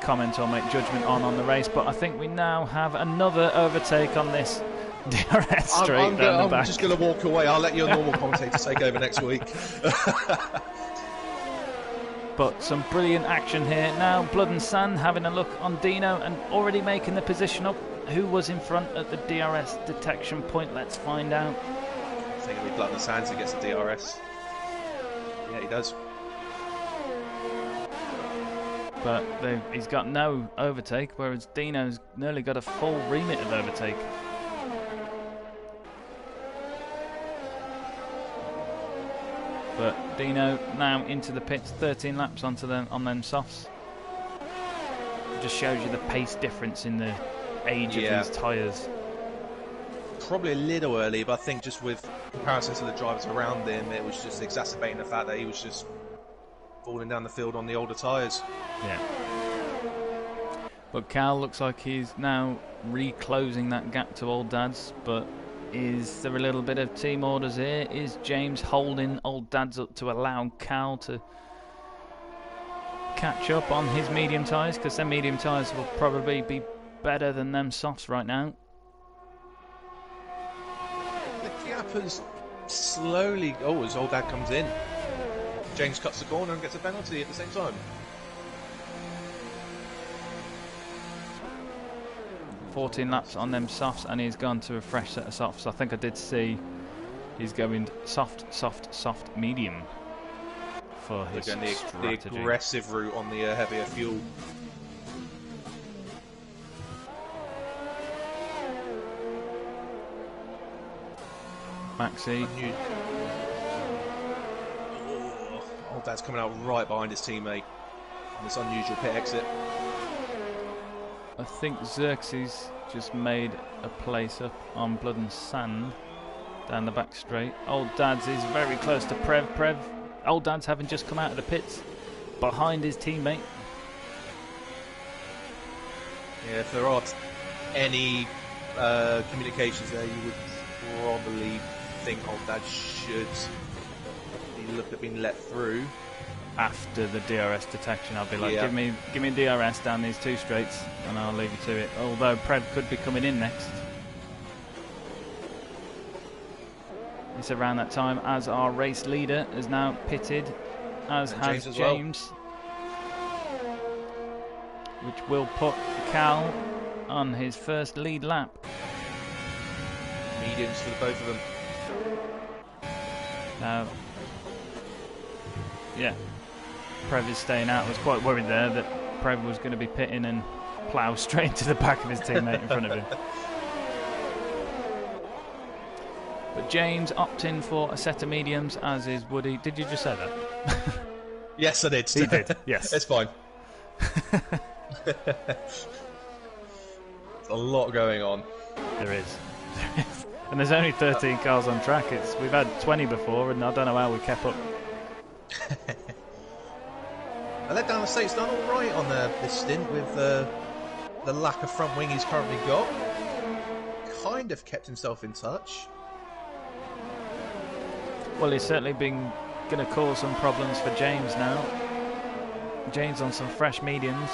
comment or make judgment on the race, but I think we now have another overtake on this DRS straight down the back. I'm just going to walk away. I'll let your normal commentator take over next week. But some brilliant action here. Now Blood and Sand having a look on Dino and already making the position up. Who was in front at the DRS detection point? Let's find out. I think it'll be Blood and Sand who gets the DRS. Yeah, he does. But he's got no overtake, whereas Dino's nearly got a full remit of overtake. But Dino now into the pits, 13 laps onto them on them softs. It just shows you the pace difference in the age of these tyres. Probably a little early, but I think just with comparison to the drivers around him, it was just exacerbating the fact that he was just falling down the field on the older tyres. Yeah. But Cal looks like he's now reclosing that gap to Old Dad's, but is there a little bit of team orders here? Is James holding Old Dad's up to allow Cal to catch up on his medium tyres? Because their medium tyres will probably be better than them softs right now. The gap has slowly... Oh, as Old Dad comes in, James cuts the corner and gets a penalty at the same time. 14 laps on them softs, and he's gone to a fresh set of softs. I think I did see he's going soft, soft, soft, medium for his strategy. The aggressive route on the heavier fuel. Maxi. Old Dad's coming out right behind his teammate on this unusual pit exit. I think Xerxes just made a place up on Blood and Sand. down the back straight. Old Dads is very close to Prev. Old Dads having just come out of the pits behind his teammate. Yeah, if there are any communications there, you would probably think Old Dad should be being let through. After the DRS detection, I'll be like, Yeah. give me DRS down these 2 straights, and I'll leave you to it. Although Prev could be coming in next. It's around that time as our race leader is now pitted, as And has James as James, which will put Cal on his first lead lap. Mediums for the both of them. Now, yeah, Prev is staying out. I was quite worried there that Prev was going to be pitting and plough straight to the back of his teammate in front of him. But James opting for a set of mediums, as is Woody. Did you just say that? Yes, I did. He did, yes. It's fine. There's a lot going on. There is. And there's only 13 cars on track. We've had 20 before, and I don't know how we kept up. I let down the state's done all right on this stint with the lack of front wing he's currently got. Kind of kept himself in touch. Well, he's certainly been going to cause some problems for James now. James on some fresh mediums.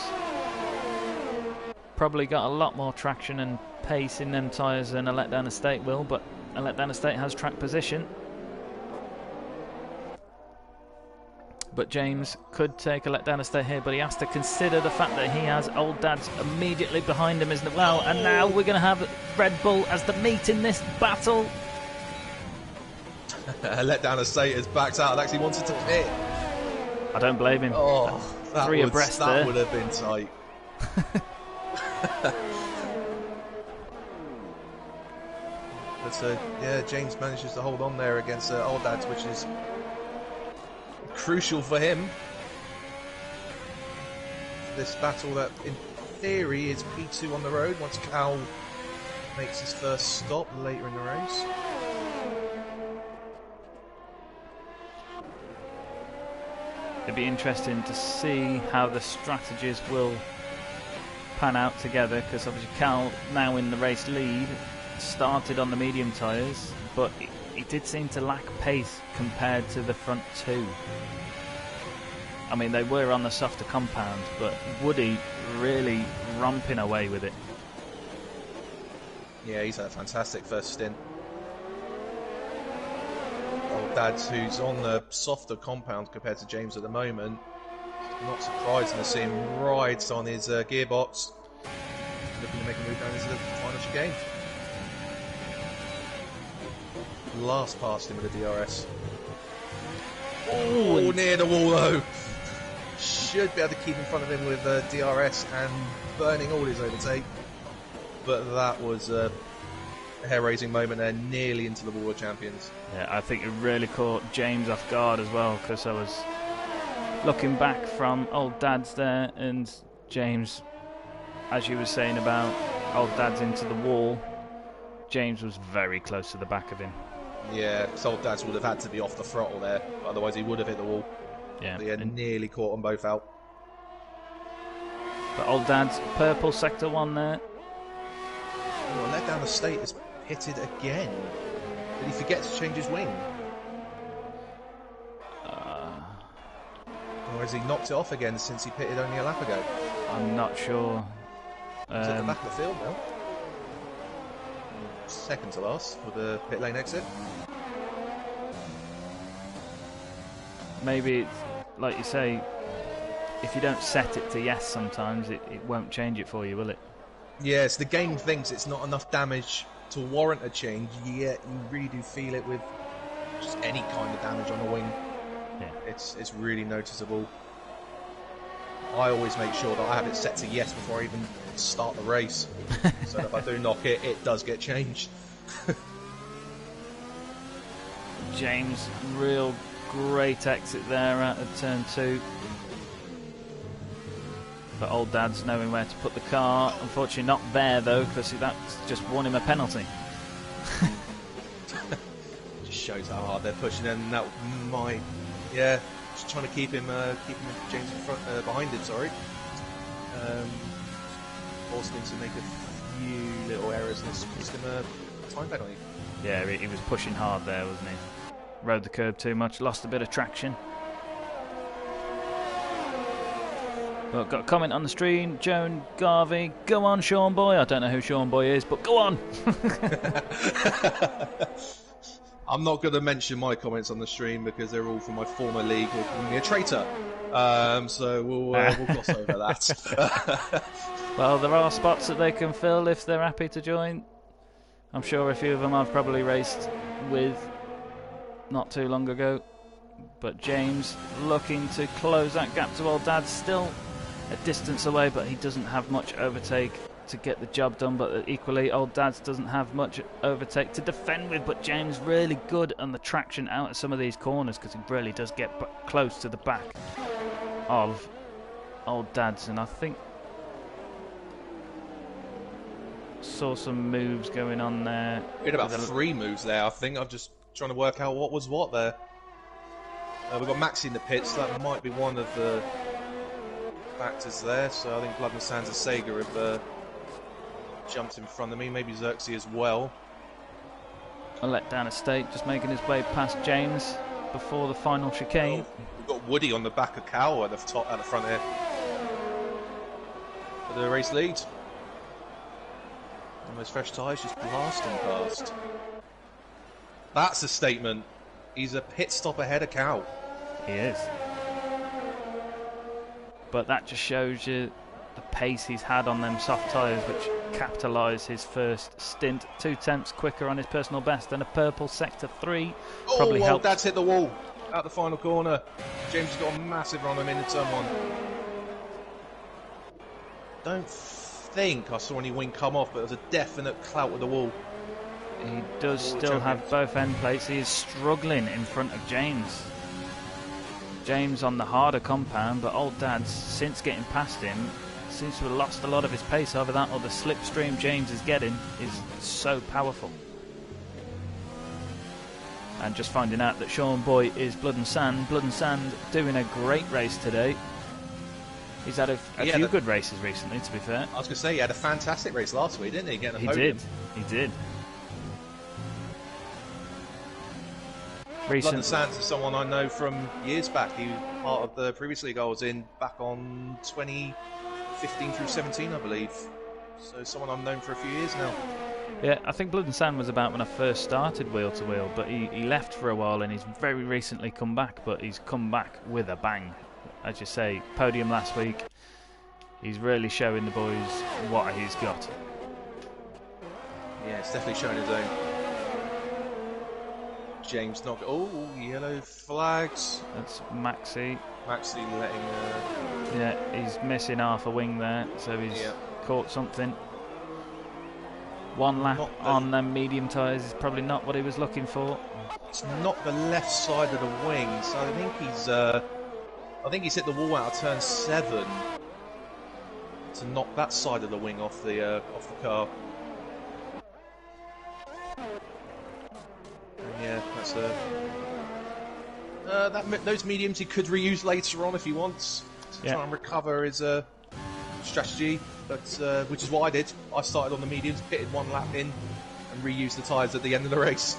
Probably got a lot more traction and pace in them tyres than a letdown estate will, but a letdown estate has track position. But James could take a letdown estate here, but he has to consider the fact that he has Old Dads immediately behind him as well. And now we're going to have Red Bull as the meat in this battle. Let down a state has backed out and actually wanted to pit. I don't blame him. Oh, that 3 abreast there. That would have been tight. But yeah, James manages to hold on there against Old Dads, which is crucial for him. This battle that, in theory, is P2 on the road once Cal makes his first stop later in the race. It'd be interesting to see how the strategies will pan out together, because obviously Cal, now in the race lead, started on the medium tyres, but he did seem to lack pace compared to the front 2. I mean, they were on the softer compound, but Woody really romping away with it. Yeah, he's had a fantastic first stint. Old Dads, who's on the softer compound compared to James at the moment. Not surprising to see him rides on his gearbox. Looking to make a move down into the final chicane. Last past him with a DRS. Oh, near the wall though. Should be able to keep in front of him with DRS and burning all his overtake. But that was a hair-raising moment there, nearly into the wall of champions. Yeah, I think it really caught James off guard as well, because I was looking back from Old Dads there, and James, as you were saying about Old Dads into the wall, James was very close to the back of him. Yeah, so Old Dads would have had to be off the throttle there, otherwise he would have hit the wall. Yeah, He had nearly caught them both out. But Old Dads, purple sector 1 there. Oh, let down the state is pitted again. Did he forget to change his wing? Or has he knocked it off again since he pitted only a lap ago? I'm not sure. He's at the back of the field now. Second to last with the pit lane exit. Maybe it's, like you say, if you don't set it to yes sometimes, it won't change it for you, will it? Yes, the game thinks it's not enough damage to warrant a change, yet you really do feel it with just any kind of damage on the wing. Yeah. It's really noticeable. I always make sure that I have it set to yes before I even start the race. So that if I do knock it, it does get changed. James, real great exit there out of turn 2. But Old Dad's knowing where to put the car. Unfortunately not there though, because that's just won him a penalty. shows how hard they're pushing, and that might, yeah, just trying to keep him James in front, behind him. Sorry, forced him to make a few little errors, and it's cost him a time penalty. Yeah, he was pushing hard there, wasn't he? Rode the curb too much, lost a bit of traction. But got a comment on the stream, Joan Garvey, go on Sean Boy. I don't know who Sean Boy is, but go on. I'm not going to mention my comments on the stream because they're all from my former league who are calling me a traitor. So we'll gloss over that. Well, there are spots that they can fill if they're happy to join. I'm sure a few of them I've probably raced with not too long ago. But James looking to close that gap to Old Dad, still a distance away, but he doesn't have much overtake to get the job done. But equally, Old Dad's doesn't have much overtake to defend with. But James really good on the traction out of some of these corners, because he really does get close to the back of Old Dad's. And I think saw some moves going on there. We had about 3 moves there, I think. I'm just trying to work out what was what there. We've got Maxi in the pits, so that might be one of the factors there. So I think Blood and Sands and Sega have jumped in front of me, maybe Xerxes as well. A letdown estate, just making his way past James before the final chicane. Oh, we've got Woody on the back of Cow at the top, at the front here. For the race lead. And those fresh tyres just blasting past. That's a statement. He's a pit stop ahead of Cow. He is. But that just shows you the pace he's had on them soft tyres, which capitalised his first stint. 2 tenths quicker on his personal best than a purple sector 3. Oh, Probably well, helped. Dad's hit the wall out the final corner. James has got a massive run on him into turn 1. Don't think I saw any wing come off, but there's a definite clout with the wall. He does still have both end plates. He is struggling in front of James. James on the harder compound, but Old Dad's, since getting past him, seems to have lost a lot of his pace over that, or the slipstream James is getting is so powerful. And just finding out that Sean Boy is Blood and Sand. Blood and Sand doing a great race today. He's had a few good races recently, to be fair. I was going to say, he had a fantastic race last week, didn't he? Getting a He podium. did. He did. Blood and Sands is someone I know from years back. He was part of the previous league I was in back on 2015 through 17, I believe. So someone I've known for a few years now. Yeah, I think Blood and Sand was about when I first started Wheel to Wheel, but he left for a while and he's very recently come back, but he's come back with a bang. As you say, podium last week. He's really showing the boys what he's got. Yeah, it's definitely showing his own. James not. Oh, yellow flags. That's Maxi. Maxi letting. Yeah, he's missing half a wing there, so he's caught something. 1 lap on them medium tyres is probably not what he was looking for. It's not the left side of the wing, so I think he's. I think he's hit the wall out of turn 7 to knock that side of the wing off the car. Yeah, that's those mediums he could reuse later on if he wants to try and recover his strategy, but which is what I did. I started on the mediums, pitted 1 lap in, and reused the tyres at the end of the race.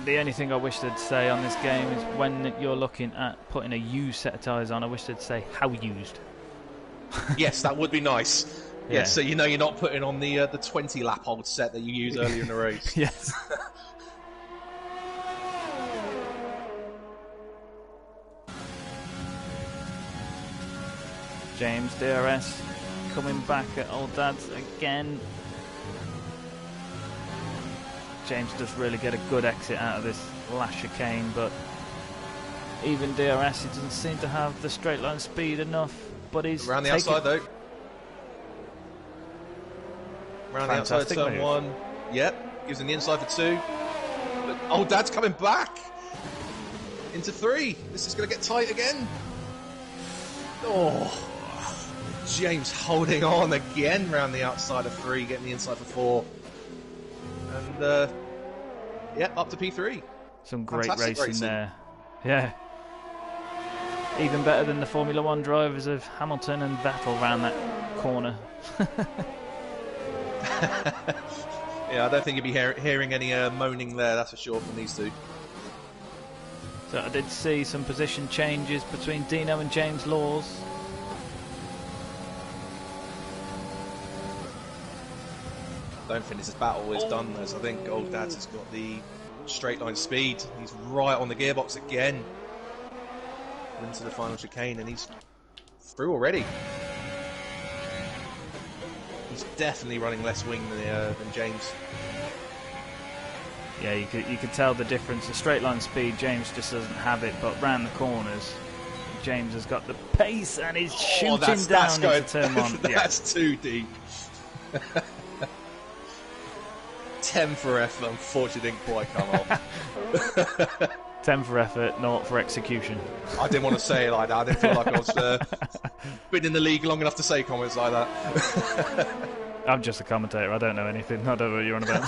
The only thing I wish they'd say on this game is when you're looking at putting a used set of tyres on, I wish they'd say how used. Yes, that would be nice. Yeah. Yes, so you know you're not putting on the 20 lap old set that you use earlier in the race. Yes. James DRS coming back at Old Dad's again. James does really get a good exit out of this last chicane, but even DRS, he doesn't seem to have the straight line speed enough. But he's around the outside though. Around the outside, turn 1. Yep, gives him the inside for 2. But Old Dad's coming back into 3. This is going to get tight again. Oh, James holding on again round the outside of 3, getting the inside for 4. And, up to P3. Some great Fantastic racing there. Yeah. Even better than the Formula 1 drivers of Hamilton and Vettel round that corner. Yeah, I don't think you'd be hearing any moaning there, that's for sure, from these two. So I did see some position changes between Dino and James Laws. I don't think this battle is done, as I think Old Dad's has got the straight line speed. He's right on the gearbox again. Into the final chicane, and he's through already. He's definitely running less wing than James. Yeah, you could tell the difference. The straight line speed, James just doesn't have it, but round the corners, James has got the pace and is shooting down into turn one. That's too deep. 10 for effort, unfortunately didn't quite come off. 10 for effort, 0 for execution. I didn't want to say it like that. I didn't feel like I was been in the league long enough to say comments like that. I'm just a commentator. I don't know anything. I don't know what you're on about.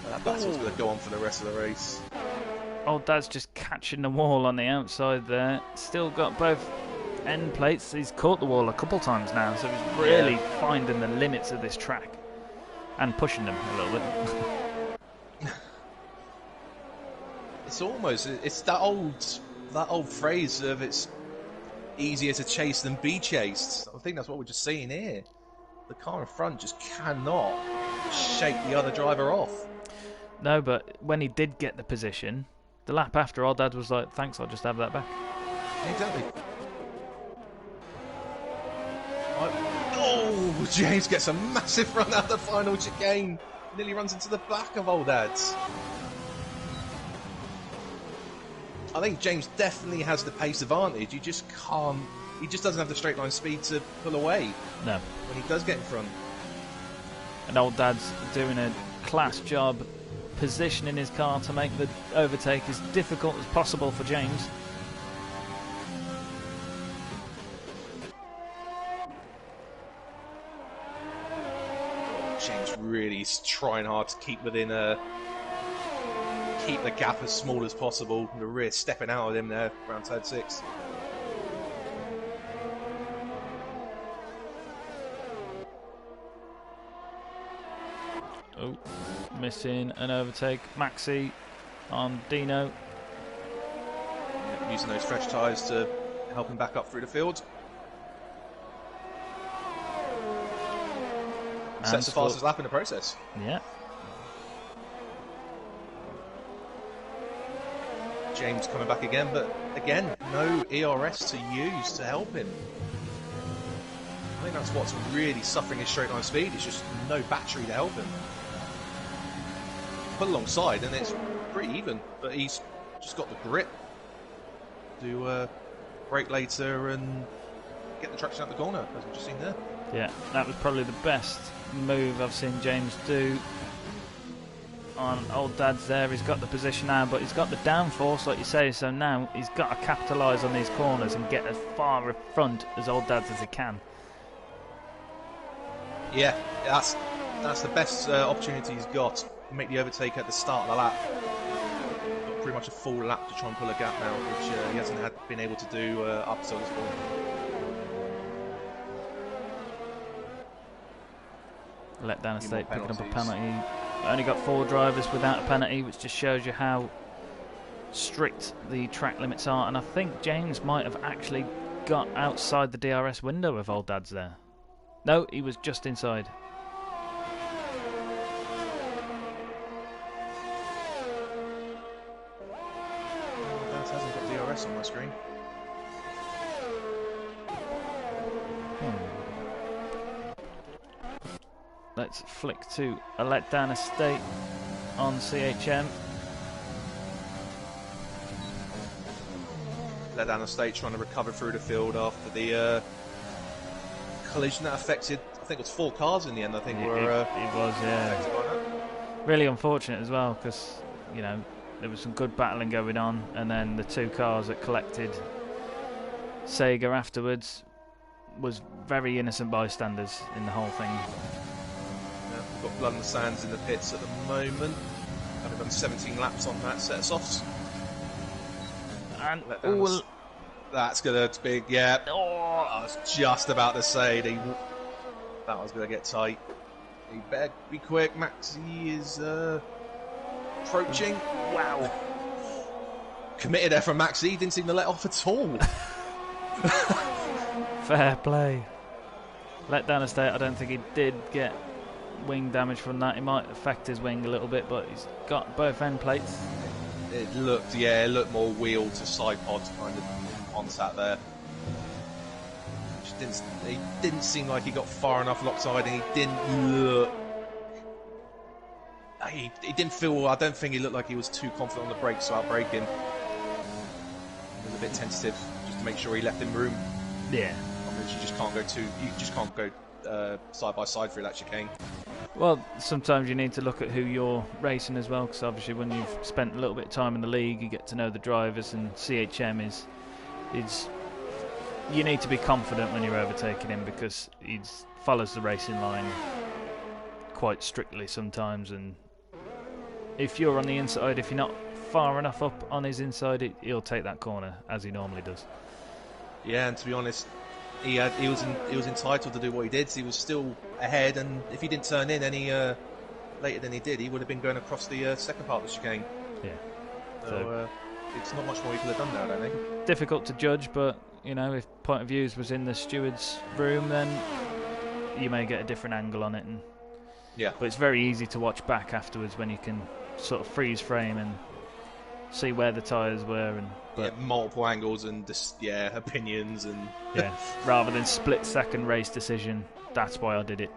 That battle's going to go on for the rest of the race. Old Dad's just catching the wall on the outside there. Still got both end plates. He's caught the wall a couple times now, so he's really finding the limits of this track. And pushing them a little bit. It's that old phrase of it's easier to chase than be chased. I think that's what we're just seeing here. The car in front just cannot shake the other driver off. No, but when he did get the position, the lap after, Old Dad was like, thanks, I'll just have that back. Exactly. Oh, James gets a massive run out of the final chicane. Nearly runs into the back of Old Dad's. I think James definitely has the pace advantage. He just doesn't have the straight line speed to pull away. No. When he does get in front. And Old Dad's doing a class job positioning his car to make the overtake as difficult as possible for James. James really is trying hard to keep within keep the gap as small as possible. The rear stepping out of him there around turn 6. Oh, missing an overtake. Maxi on Dino. Yeah, using those fresh tyres to help him back up through the field. Sets the fastest lap in the process. Yeah. James coming back again, but again, no ERS to use to help him. I think that's what's really suffering his straight line speed. It's just no battery to help him. Put alongside and it's pretty even, but he's just got the grip to brake later and get the traction out the corner, as we've just seen there. Yeah, that was probably the best move I've seen James do on Old Dad's there. He's got the position now, but he's got the downforce, like you say, so now he's got to capitalise on these corners and get as far in front as Old Dad's as he can. Yeah, that's the best opportunity he's got. Make the overtake at the start of the lap. Got pretty much a full lap to try and pull a gap now, which he hasn't been able to do up until this point. Let down a state, picking up a penalty. Only got 4 drivers without a penalty, which just shows you how strict the track limits are. And I think James might have actually got outside the DRS window of Old Dad's there. No, he was just inside. Old Dad's hasn't got DRS on my screen. Let's flick to a letdown estate on CHM. Letdown estate trying to recover through the field after the collision that affected, I think it was 4 cars in the end, I think. It was, yeah. Really unfortunate as well, because, you know, there was some good battling going on, and then the 2 cars that collected Sega afterwards was very innocent bystanders in the whole thing. got blood on the sands in the pits at the moment. Having done 17 laps on that set of softs. And that's gonna be, yeah. oh, I was just about to say that was gonna get tight. He better be quick. Maxi is approaching. wow. Committed there from Maxi. He didn't seem to let off at all. Fair play. Let down a state. I don't think he did get wing damage from that. It might affect his wing a little bit, but he's got both end plates. It looked more wheel to side pod kind of contact there. It didn't seem like he got far enough lopsided, and he didn't look. He didn't feel. I don't think he looked like he was too confident on the brakes without braking. He was a bit tentative, just to make sure he left him room. Yeah. I mean, you just can't go side by side through that chicane. Well, sometimes you need to look at who you're racing as well, because obviously when you've spent a little bit of time in the league, you get to know the drivers, and CHM is you need to be confident when you're overtaking him, because he follows the racing line quite strictly sometimes, and if you're on the inside, if you're not far enough up on his inside, he'll take that corner as he normally does. Yeah, and to be honest, he was entitled to do what he did. He was still ahead, and if he didn't turn in any later than he did, he would have been going across the second part of the chicane. Yeah. So it's not much more he could have done there, I don't think. Difficult to judge, but you know, if point of views was in the steward's room, then you may get a different angle on it. And yeah. But it's very easy to watch back afterwards when you can sort of freeze frame and see where the tyres were, and multiple angles and opinions and rather than split second race decision. That's why I did it.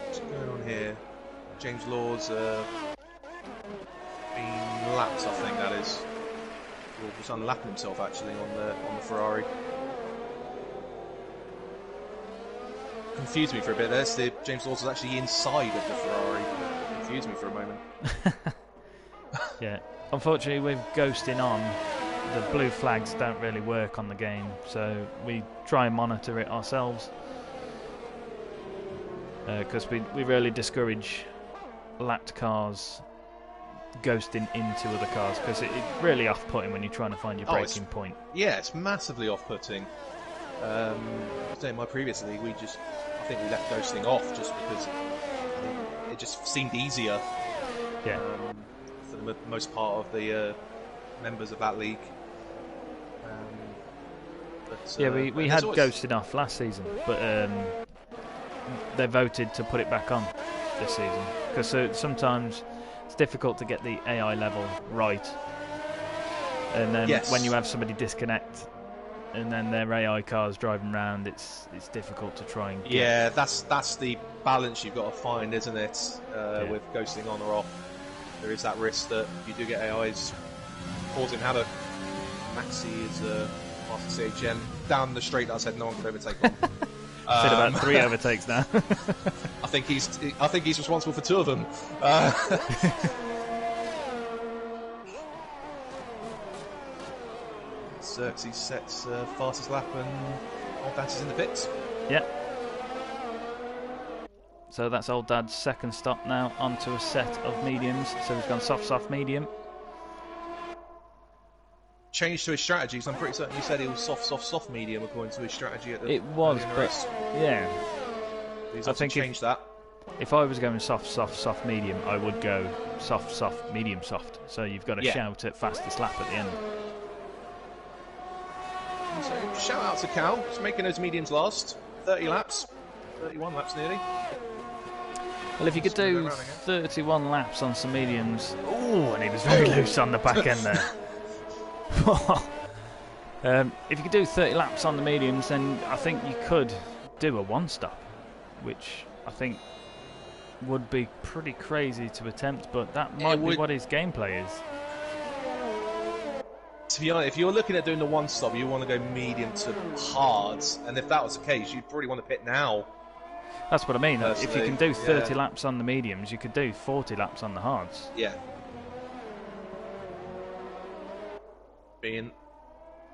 What's going on here? James Law's been lapped, I think that is. Or was unlapping himself actually on the Ferrari. Confused me for a bit there. James Law's was actually inside of the Ferrari. Confused me for a moment. Yeah, unfortunately with ghosting on, the blue flags don't really work on the game, so we try and monitor it ourselves, because we really discourage lapped cars ghosting into other cars, because it's really off-putting when you're trying to find your braking point. Yeah, it's massively off-putting. In my previous league, I think we left ghosting off just because it just seemed easier. Yeah. For the most part of the members of that league. We had ghosting off last season, but they voted to put it back on this season, because sometimes it's difficult to get the AI level right, and then when you have somebody disconnect and then their AI cars driving around, it's difficult to try and get. Yeah, that's the balance you've got to find, isn't it? With ghosting on or off, there is that risk that you do get AIs causing havoc. Maxi is after CHM down the straight that I said no one could overtake on. Said about 3 overtakes now. I think he's responsible for 2 of them. Xerxes sets fastest lap, and Old Dad's is in the pits. Yeah. So that's Old Dad's second stop now, onto a set of mediums. So he's gone soft, medium. Changed to his strategy, because I'm pretty certain you said it was soft, medium according to his strategy at the It was, but yeah. I think changed that. If I was going soft, medium, I would go soft, medium, soft. So you've got to shout at fastest lap at the end. So shout out to Cal, just making those mediums last. 30 laps, 31 laps nearly. Well, if you could do 31 laps on some mediums, and he was very loose on the back end there. If you could do 30 laps on the mediums, then I think you could do a one-stop, which I think would be pretty crazy to attempt, but that might be what his gameplay is. To be honest, if you're looking at doing the one-stop, you want to go medium to hards, and if that was the case, you'd probably want to pit now. That's what I mean. Personally, if you can do 30 laps on the mediums, you could do 40 laps on the hards. Yeah. Being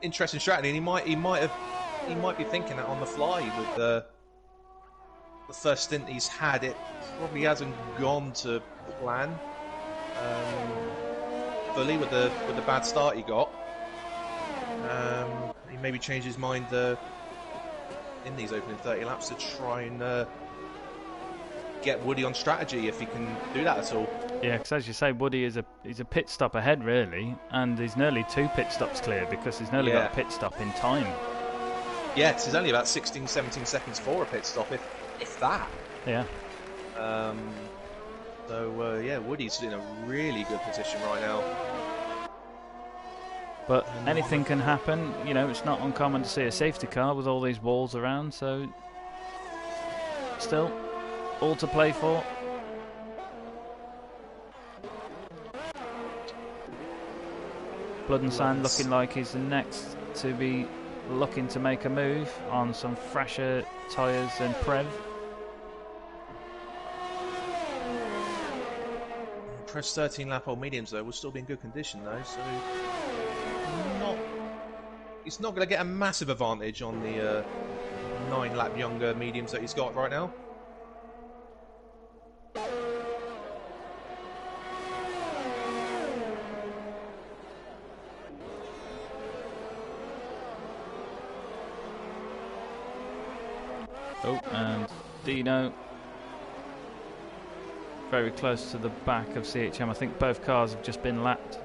interesting strategy, and he might be thinking that on the fly with the first stint he's had, it probably hasn't gone to plan fully with the bad start he got. He maybe changed his mind in these opening 30 laps to try and get Woody on strategy if he can do that at all. Yeah, because as you say, Woody is he's a pit stop ahead really, and he's nearly 2 pit stops clear because he's nearly got a pit stop in time. Yeah, he's only about 16, 17 seconds for a pit stop, if that. Yeah. So yeah, Woody's in a really good position right now. But anything can happen. You know, it's not uncommon to see a safety car with all these walls around. So still, all to play for. Blood and Sand looking like he's the next to be looking to make a move on some fresher tyres than Prev. Press 13 lap old mediums though will still be in good condition though, so he's not going to get a massive advantage on the 9 lap younger mediums that he's got right now. Oh, and Dino very close to the back of CHM. I think both cars have just been lapped.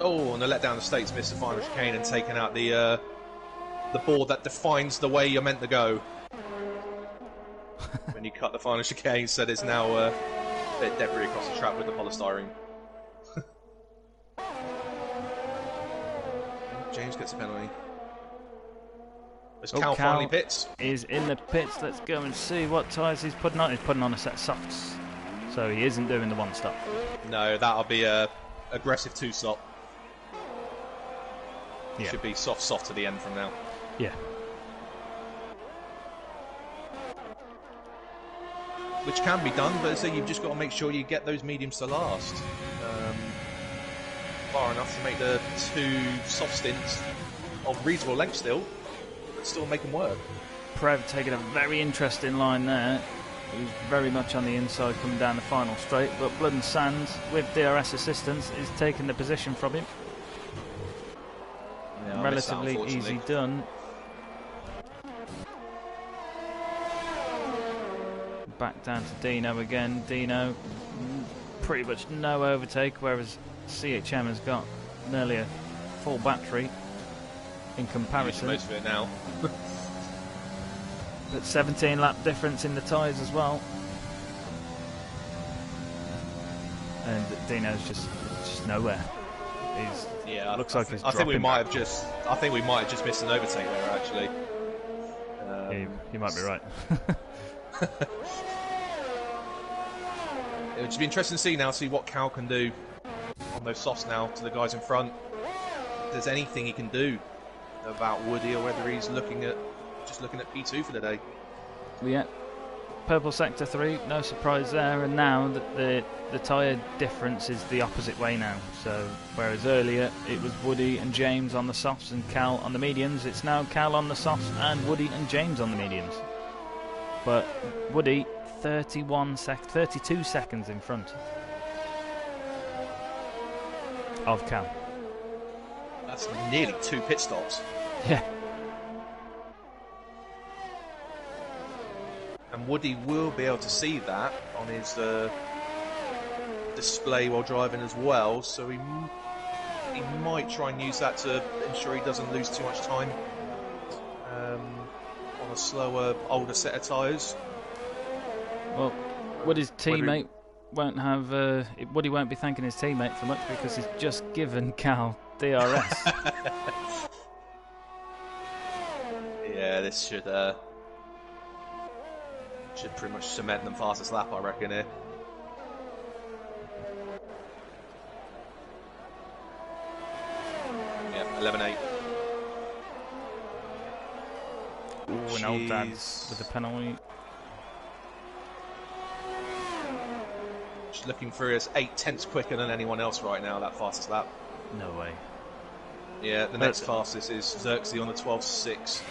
Oh, and the letdown the States missed the final chicane and taken out the board that defines the way you're meant to go. When you cut the final chicane, so there's now a bit of debris across the track with the polystyrene. James gets a penalty. As Cal finally pits. Is in the pits. Let's go and see what tyres he's putting on. He's putting on a set of softs. So he isn't doing the one stop. No, that'll be a aggressive 2 stop. Yeah. Should be soft to the end from now. Yeah. Which can be done, but so you've just got to make sure you get those mediums to last. Far enough to make the 2 soft stints of reasonable length still, but still make them work. Prev taking a very interesting line there. He was very much on the inside coming down the final straight, but Blood and Sand, with DRS assistance, is taking the position from him. Yeah, relatively easy done. Back down to Dino again. Dino, pretty much no overtake, whereas CHM has got nearly a full battery in comparison. Most of it now. But 17 lap difference in the tyres as well. And Dino's just nowhere. Looks like he's I think we might have just missed an overtake there actually. You might be right. It would just be interesting to see what Cal can do on those softs now to the guys in front. If there's anything he can do about Woody, or whether he's looking at P2 for the day. Yeah, purple sector 3, no surprise there. And now the tyre difference is the opposite way now. So whereas earlier it was Woody and James on the softs and Cal on the mediums, it's now Cal on the softs and Woody and James on the mediums. But Woody 32 seconds in front of Cal. That's nearly 2 pit stops. Yeah. And Woody will be able to see that on his display while driving as well, so he might try and use that to ensure he doesn't lose too much time on a slower, older set of tyres. Well, Woody's teammate won't have... Woody won't be thanking his teammate for much because he's just given Cal DRS. Yeah, this should pretty much cement them fastest lap, I reckon, here. Yeah, 11.8. Ooh, an old dad's with the penalty. Just looking through us 8/10 quicker than anyone else right now, that fastest lap. No way. Yeah, the next fastest is Xerxes on the 12.6.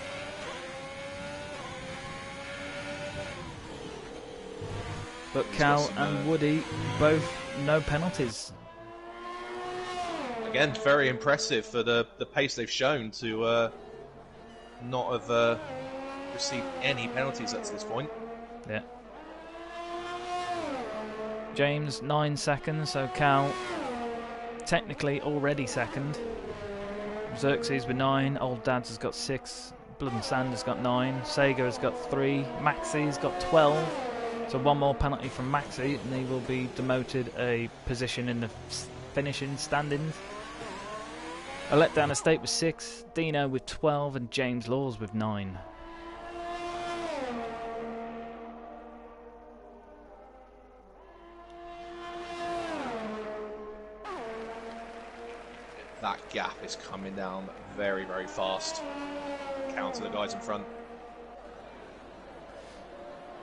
But Cal and Woody both no penalties. Again, very impressive for the pace they've shown to not have received any penalties up to this point. Yeah. James 9 seconds, so Cal technically already second. Xerxes with 9, Old Dads has got 6, Blood and Sand has got 9, Sega has got 3, Maxi's got 12. So one more penalty from Maxi and he will be demoted a position in the finishing standings. A letdown estate with 6, Dino with 12 and James Laws with 9. That gap is coming down very, very fast. Count to the guys in front.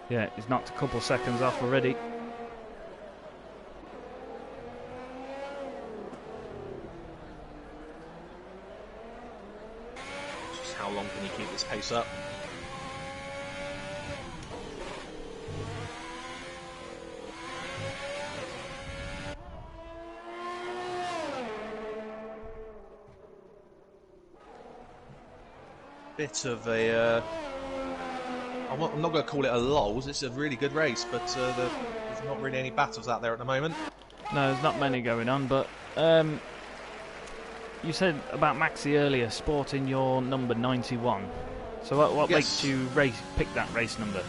Yeah, he's knocked a couple seconds off already. Just how long can he keep this pace up? Bit of a I'm not going to call it a lulls, it's a really good race, but there's not really any battles out there at the moment. No, there's not many going on, but you said about Maxi earlier sporting your number 91. So what makes you pick that race number?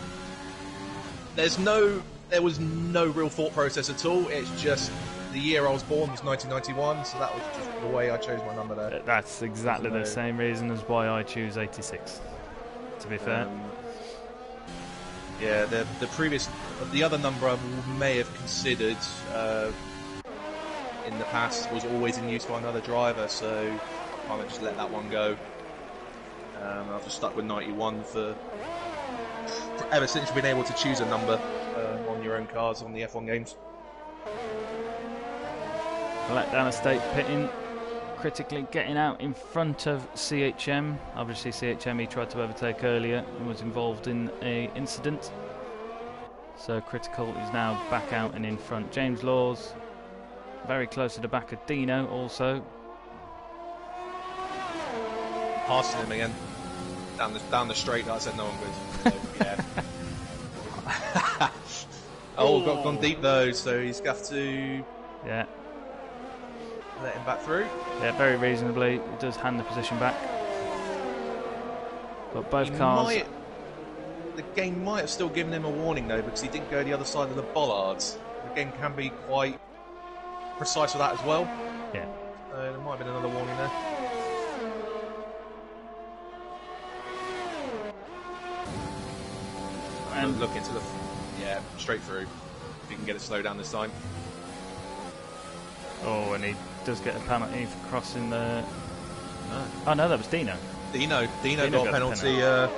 There was no real thought process at all. It's just the year I was born was 1991, so that was just the way I chose my number there. That's exactly the same reason as why I choose 86, to be fair. Yeah, the other number I may have considered in the past was always in use by another driver, so I kind of just let that one go. I've just stuck with 91 for ever since you've been able to choose a number on your own cars on the F1 games. Letdown estate pitting, critically getting out in front of CHM. Obviously CHM he tried to overtake earlier and was involved in an incident. So Critical is now back out and in front. James Laws very close to the back of Dino also. Passing him again. Down the straight that I said no one would. So, yeah. Gone deep though, so he's got to let him back through. Yeah, very reasonably. He does hand the position back. But both cars... The game might have still given him a warning though, because he didn't go the other side of the bollards. The game can be quite precise with that as well. Yeah. There might have been another warning there. And look into the... Yeah, straight through. If he can get it slowed down this time. Oh, and he does get a penalty for crossing the... Oh no, that was Dino. Dino got a penalty. I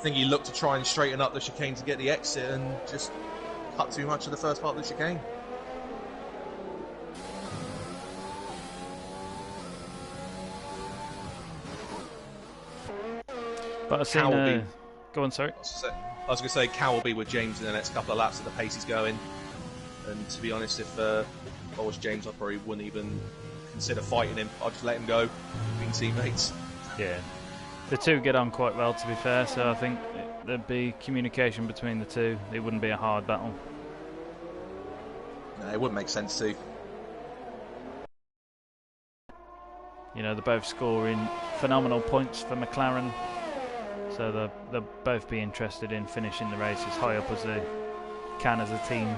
think he looked to try and straighten up the chicane to get the exit and just cut too much of the first part of the chicane. But I've seen... Go on, sorry. I was going to say Cal will be with James in the next couple of laps at the pace he's going. And to be honest, if I was James, I probably wouldn't even consider fighting him. I'd just let him go, being teammates. Yeah. The two get on quite well, to be fair, so I think there'd be communication between the two. It wouldn't be a hard battle. No, it wouldn't make sense to. You know, they're both scoring phenomenal points for McLaren, so they'll both be interested in finishing the race as high up as they can as a team.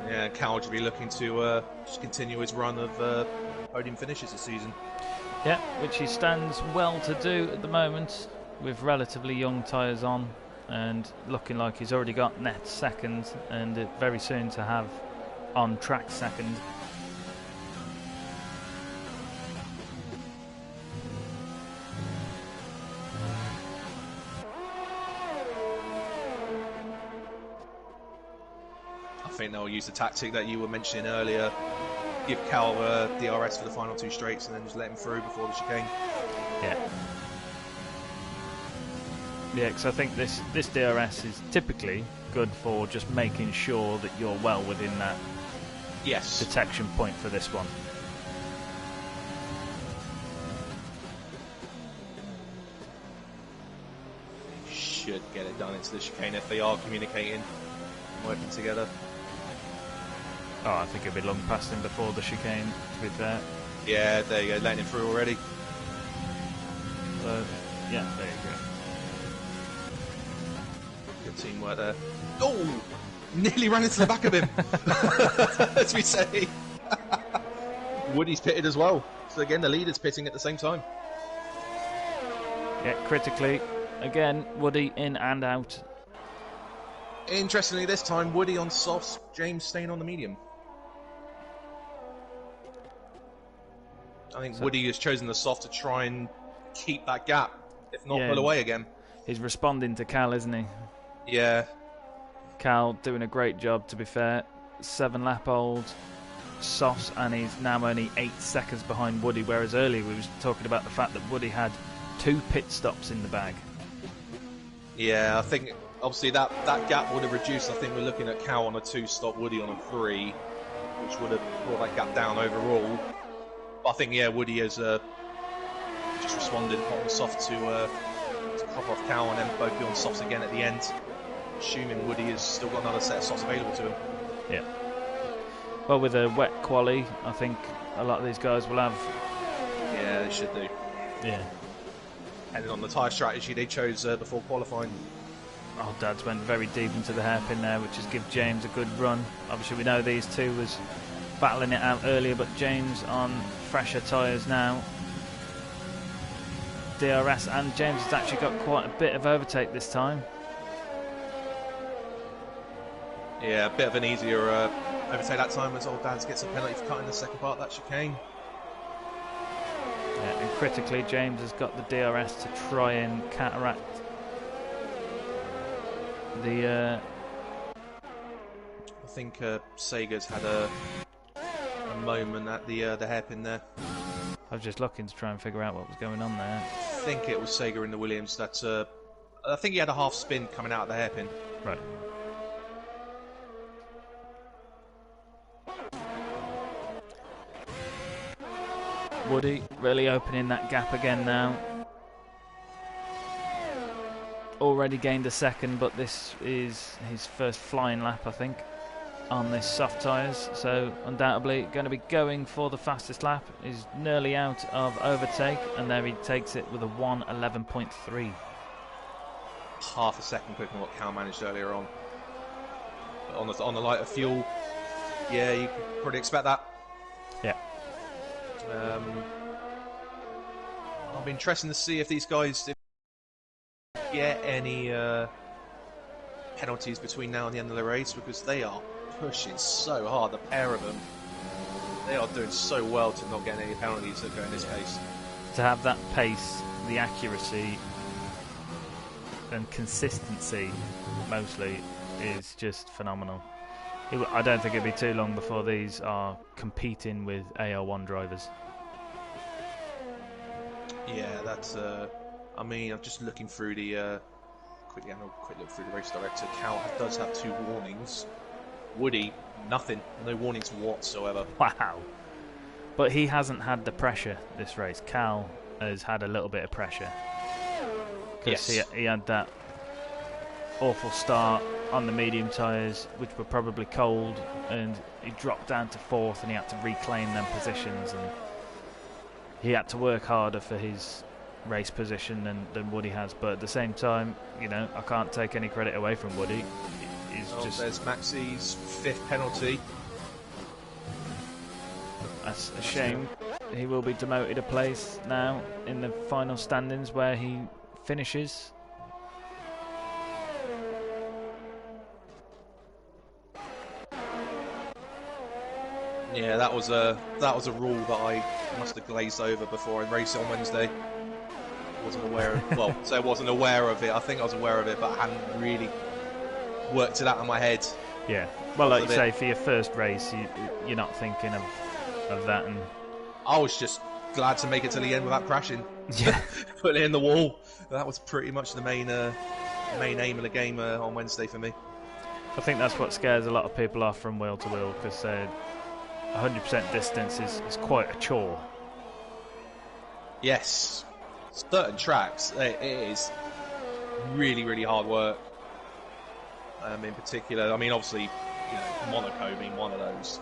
Yeah, Cal will be looking to just continue his run of podium finishes this season. Yeah, which he stands well to do at the moment, with relatively young tyres on, and looking like he's already got net second, and very soon to have on track second. I think they'll use the tactic that you were mentioning earlier. Give Cal DRS for the final two straights and then just let him through before the chicane. Yeah. Yeah, because I think this DRS is typically good for just making sure that you're well within that detection point for this one. Should get it done into the chicane if they are communicating, working together. Oh, I think it'll be long past him before the chicane, to be fair. Yeah, there you go, letting him through already. So, yeah, there you go. Good teamwork there. Oh! Nearly ran into the back of him, as we say. Woody's pitted as well. So again, the leader's pitting at the same time. Yeah, critically, again, Woody in and out. Interestingly, this time, Woody on softs, James staying on the medium. I think Woody has chosen the soft to try and keep that gap, if not pull away again. He's responding to Cal, isn't he? Yeah. Cal doing a great job, to be fair. 7-lap-old softs, and he's now only 8 seconds behind Woody, whereas earlier we was talking about the fact that Woody had 2 pit stops in the bag. Yeah, I think obviously that gap would have reduced. I think we're looking at Cal on a 2-stop, Woody on a 3, which would have brought that gap down overall. But I think, yeah, Woody has just responded on the soft to crop off Cal and then both be on softs again at the end, assuming Woody has still got another set of softs available to him. Yeah. Well, with a wet quali, I think a lot of these guys will have... Yeah, they should do. Yeah. And then on the tyre strategy they chose before qualifying. Oh, Dad's went very deep into the hairpin there, which has given James a good run. Obviously, we know these two was battling it out earlier, but James on fresher tyres now. DRS, and James has actually got quite a bit of overtake this time. Yeah, a bit of an easier overtake that time as old Dad's gets a penalty for cutting the second part of that chicane. Yeah, and critically, James has got the DRS to try and counteract the... I think Sager's had a moment at the hairpin there. I was just looking to try and figure out what was going on there. I think it was Sager in the Williams that... I think he had a half spin coming out of the hairpin. Right. Woody really opening that gap again now. Already gained a second, but this is his first flying lap, I think, on this soft tyres. So undoubtedly going to be going for the fastest lap. He's nearly out of overtake, and there he takes it with a 1:11.3. Half a second quicker than what Cal managed earlier on. But on the lighter fuel, yeah, you could probably expect that. Yeah. I'll be interested to see if these guys get any penalties between now and the end of the race, because they are pushing so hard, the pair of them. They are doing so well to not get any penalties that go in this pace. To have that pace, the accuracy and consistency mostly is just phenomenal. I don't think it'll be too long before these are competing with AL1 drivers. Yeah, that's. I mean, I'm just looking through the. Quickly, having a quick look through the race director. Cal does have 2 warnings. Woody, nothing. No warnings whatsoever. Wow. But he hasn't had the pressure this race. Cal has had a little bit of pressure. Because he had that awful start on the medium tyres, which were probably cold, and he dropped down to 4th, and he had to reclaim them positions, and he had to work harder for his race position than Woody has. But at the same time, you know, I can't take any credit away from Woody. He's there's Maxi's 5th penalty. That's a shame. He will be demoted a place now in the final standings where he finishes. Yeah, that was a rule that I must have glazed over before I raced on Wednesday. Wasn't aware of, well, so I wasn't aware of it. I think I was aware of it, but I hadn't really worked it out in my head. Yeah. Well, like you say, for your first race, you're not thinking of that. And I was just glad to make it to the end without crashing. Yeah. put it in the wall. That was pretty much the main aim of the game on Wednesday for me. I think that's what scares a lot of people off from wheel to wheel, because 100% distance is quite a chore. Yes, certain tracks it is really, really hard work. In particular, I mean, obviously, Monaco being one of those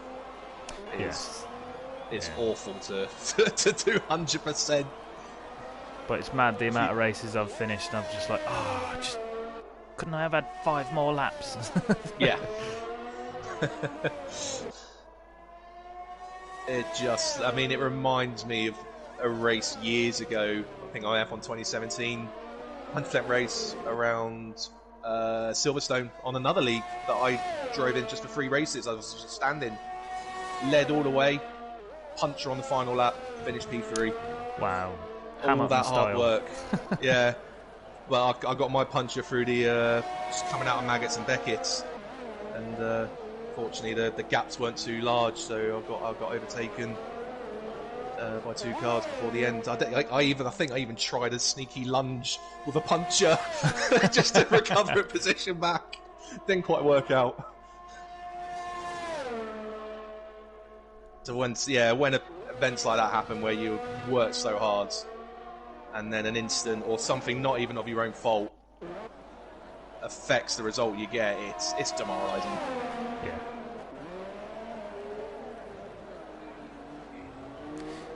is awful to do 100%. But it's mad the amount of races I've finished, and I'm just like, couldn't I have had 5 more laps? Yeah. It reminds me of a race years ago. I think I F1 2017, 100% race around Silverstone on another league that I drove in just for 3 races. I was just standing, led all the way, puncher on the final lap, finished P3. Wow. All that hard work. Yeah. Well, I got my puncher through the just coming out of Maggots and Beckett's, and fortunately the gaps weren't too large, so I got overtaken by 2 cars before the end. I think I even tried a sneaky lunge with a puncher just to recover a position back. Didn't quite work out. So when events like that happen where you work so hard, and then an instant or something not even of your own fault affects the result you get, it's demoralising.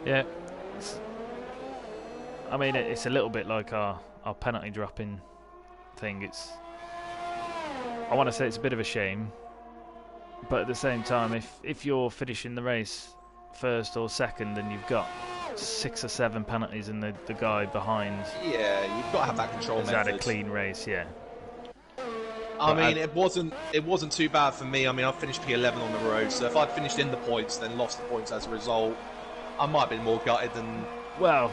Yeah. It's a little bit like our penalty dropping thing. I want to say it's a bit of a shame, but at the same time, if you're finishing the race first or second and you've got 6 or 7 penalties and the guy behind, you've got to have that control has method. had a clean race. It wasn't too bad for me. I finished P11 on the road, so if I'd finished in the points then lost the points as a result, I might have been more gutted than I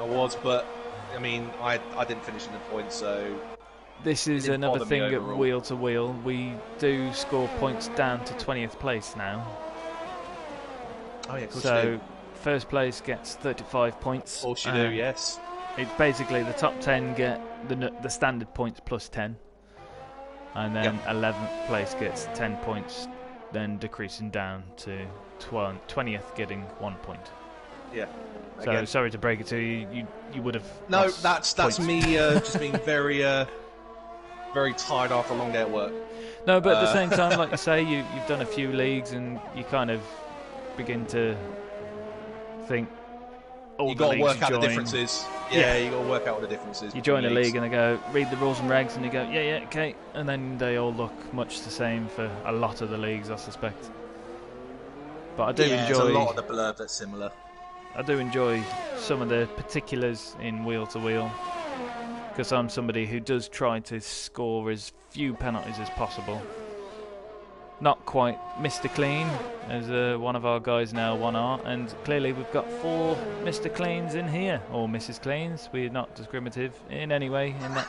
was, but I didn't finish in the points, so this is another thing at wheel to wheel. We do score points down to 20th place now. Oh yeah, of course so you do. First place gets 35 points. Of course you do, yes. It's basically the top 10 get the standard points plus 10, and then 11th place gets 10 points, then decreasing down to 20th getting 1 point. Yeah. So Again, sorry to break it to you. You would have. No, that's me just being very very tired after a long day at work. No, but at the same time, like you say, you've done a few leagues and you kind of begin to think. You got to work out the differences. Yeah, you got to work out the differences. You join a league and they go, read the rules and regs, and you go, yeah, okay, and then they all look much the same for a lot of the leagues, I suspect. But I do enjoy. There's a lot of the blurb that's similar. I do enjoy some of the particulars in wheel to wheel, because I'm somebody who does try to score as few penalties as possible. Not quite Mr. Clean, as one of our guys now 1R, and clearly we've got 4 Mr. Cleans in here, or Mrs. Cleans. We're not discriminative in any way in that.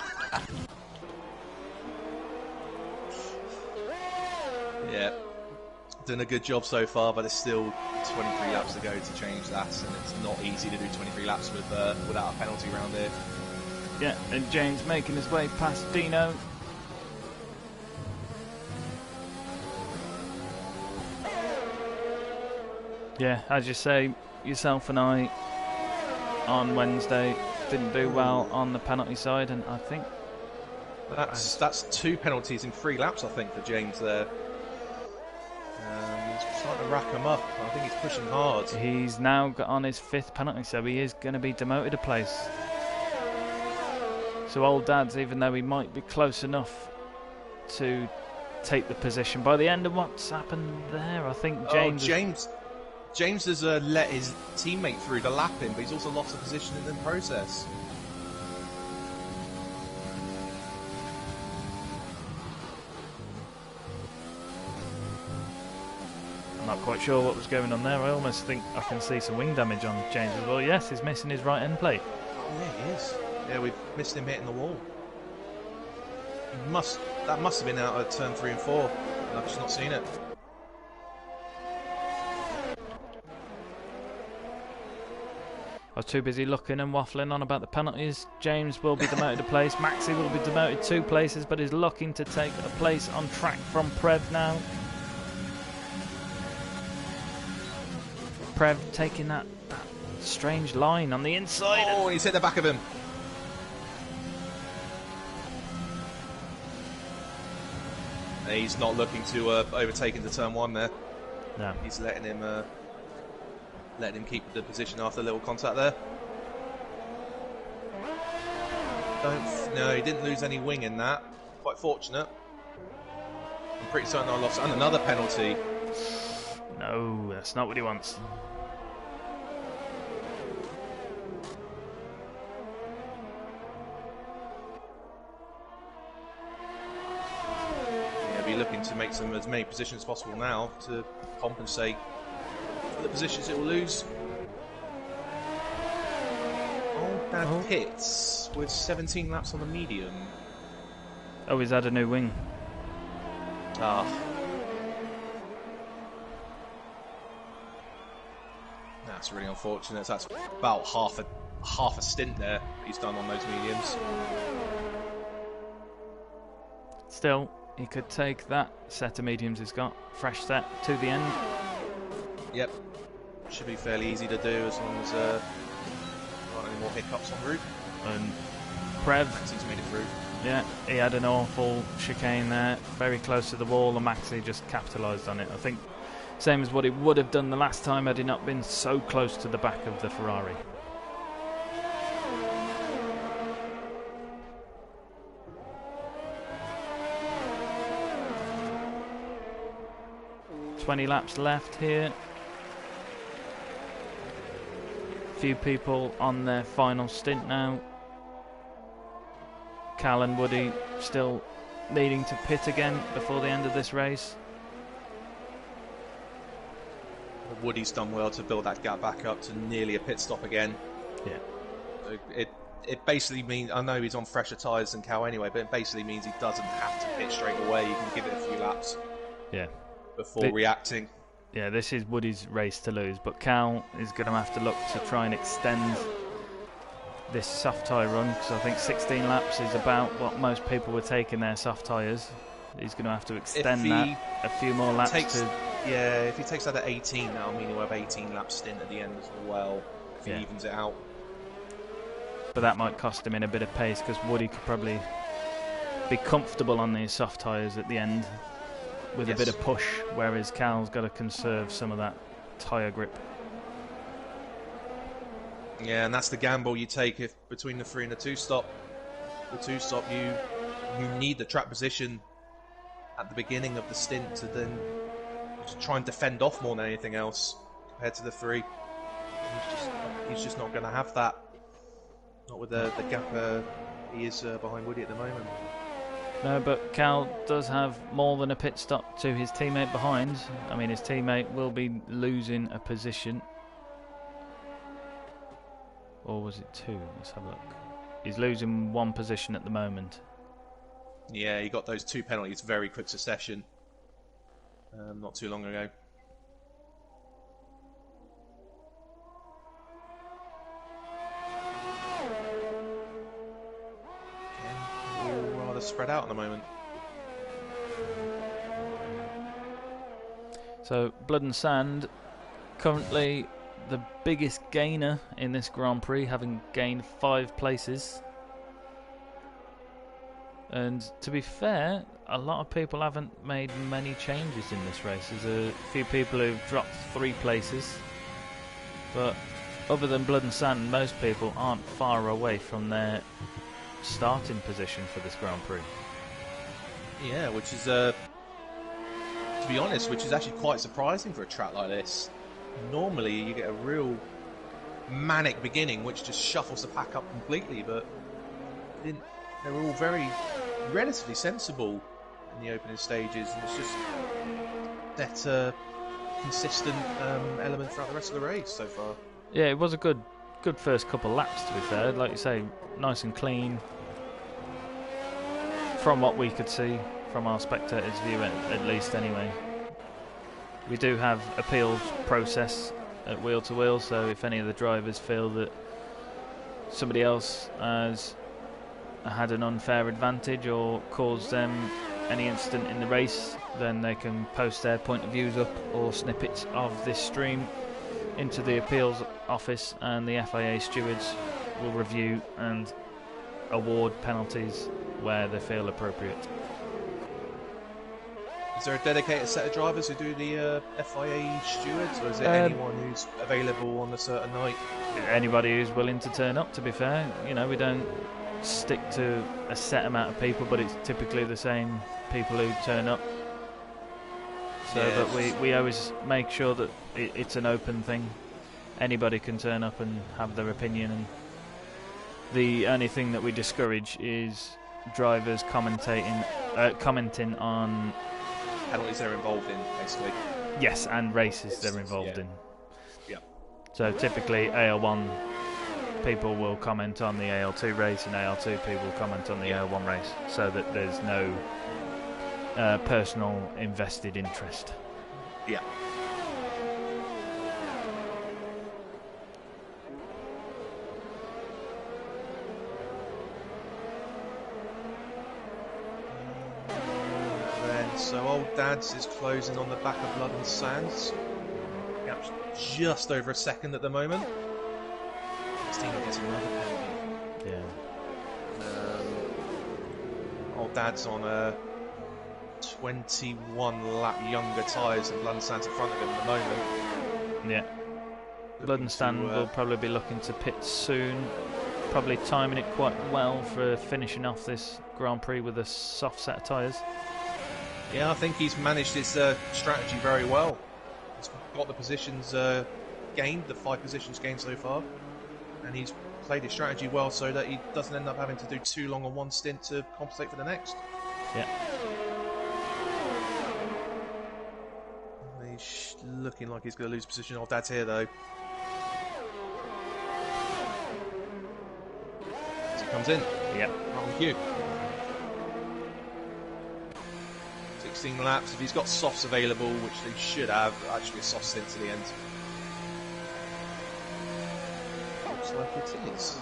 Yeah, doing a good job so far, but there's still 23 laps to go to change that, and it's not easy to do 23 laps without a penalty round here. Yeah, and James making his way past Dino. Yeah, as you say, yourself and I on Wednesday didn't do well on the penalty side, and I think that's 2 penalties in 3 laps, I think, for James there. He's starting to rack them up. I think he's pushing hard. He's now got on his 5th penalty, so he is going to be demoted a place. So old Dad's, even though he might be close enough to take the position by the end of what's happened there, I think James has let his teammate through to lap him, but he's also lost a position in the process. I'm not quite sure what was going on there. I almost think I can see some wing damage on James as well. Yes, he's missing his right end plate. Oh yeah, he is. Yeah, we've missed him hitting the wall. That must have been out of turn 3 and 4, and I've just not seen it. I was too busy looking and waffling on about the penalties. James will be demoted a place. Maxi will be demoted 2 places, but is looking to take a place on track from Prev now. Prev taking that strange line on the inside. Oh, and he's hit the back of him. And he's not looking to overtake into turn 1 there. No. He's letting him keep the position after a little contact there. No, he didn't lose any wing in that. Quite fortunate. I'm pretty certain I lost. And another penalty. No, that's not what he wants. Yeah, be looking to make as many positions as possible now to compensate for the positions it will lose. Oh, pits with 17 laps on the medium. Oh, he's had a new wing. Ah. That's really unfortunate. That's about half a stint there that he's done on those mediums. Still, he could take that set of mediums he's got, fresh set to the end. Yep, should be fairly easy to do as long as not any more hiccups en route. And Prev, Maxi's made it through. yeah, he had an awful chicane there, very close to the wall, and Maxi just capitalised on it. I think same as what he would have done the last time had he not been so close to the back of the Ferrari. "20 laps left here. Few people on their final stint now. Cal and Woody still needing to pit again before the end of this race. Woody's done well to build that gap back up to nearly a pit stop again. Yeah. So it basically means, I know he's on fresher tyres than Cal anyway, but it basically means he doesn't have to pit straight away. He can give it a few laps before reacting. Yeah, this is Woody's race to lose, but Cal is going to have to look to try and extend this soft tyre run, because I think 16 laps is about what most people were taking their soft tyres. He's going to have to extend that a few more laps. Yeah, if he takes that at 18, that'll mean he'll have 18 lap stint at the end as well, if he evens it out. But that might cost him in a bit of pace, because Woody could probably be comfortable on these soft tyres at the end with a bit of push, whereas Cal's got to conserve some of that tyre grip. Yeah, and that's the gamble you take if between the 3 and the 2 stop. The 2 stop, you need the track position at the beginning of the stint to then just try and defend off more than anything else compared to the 3. He's just not going to have that. Not with the gap he is behind Woody at the moment. No, but Cal does have more than a pit stop to his teammate behind. I mean, his teammate will be losing a position. Or was it 2? Let's have a look. He's losing 1 position at the moment. Yeah, he got those 2 penalties very quick succession not too long ago. All rather spread out at the moment. So, Blood and Sand, currently the biggest gainer in this Grand Prix, having gained 5 places. And to be fair, a lot of people haven't made many changes in this race. There's a few people who've dropped 3 places. But other than Blood and Sand, most people aren't far away from their starting position for this Grand Prix. Yeah, which is, to be honest, which is actually quite surprising for a track like this. Normally you get a real manic beginning which just shuffles the pack up completely, but they were all very relatively sensible in the opening stages, and it's just that consistent element throughout the rest of the race so far. Yeah, it was a good first couple laps, to be fair. Like you say, nice and clean from what we could see from our spectators' view, at least anyway. We do have appeals process at Wheel to Wheel, so if any of the drivers feel that somebody else has had an unfair advantage or caused them any incident in the race, then they can post their point of views up or snippets of this stream into the appeals office, and the FIA stewards will review and award penalties where they feel appropriate. Is there a dedicated set of drivers who do the FIA stewards, or is it anyone who's available on a certain night? Anybody who's willing to turn up, to be fair. You know, we don't stick to a set amount of people, but it's typically the same people who turn up. So that we always make sure that it's an open thing. Anybody can turn up and have their opinion, and the only thing that we discourage is drivers commenting on penalties they're involved in, basically. Yes, and races they're involved in. Yeah. So typically AL1 people will comment on the AL2 race, and AL2 people will comment on the AL1 race, so that there's no personal invested interest. Yeah. So Old Dad's is closing on the back of Blood and Sands. Gap's just over a second at the moment. Christina gets another penalty. Yeah. Old Dad's on a 21 lap younger tyres than Blood and Sands in front of him at the moment. Yeah. Blood and Sand will probably be looking to pit soon. Probably timing it quite well for finishing off this Grand Prix with a soft set of tyres. Yeah, I think he's managed his strategy very well. He's got the positions gained, the 5 positions gained so far, and he's played his strategy well so that he doesn't end up having to do too long on one stint to compensate for the next. Yeah. He's looking like he's going to lose position. Old Dad's here though. As he comes in. Yeah. On cue. 16 laps. If he's got softs available, which they should have, actually a soft stint to the end. Looks like it is.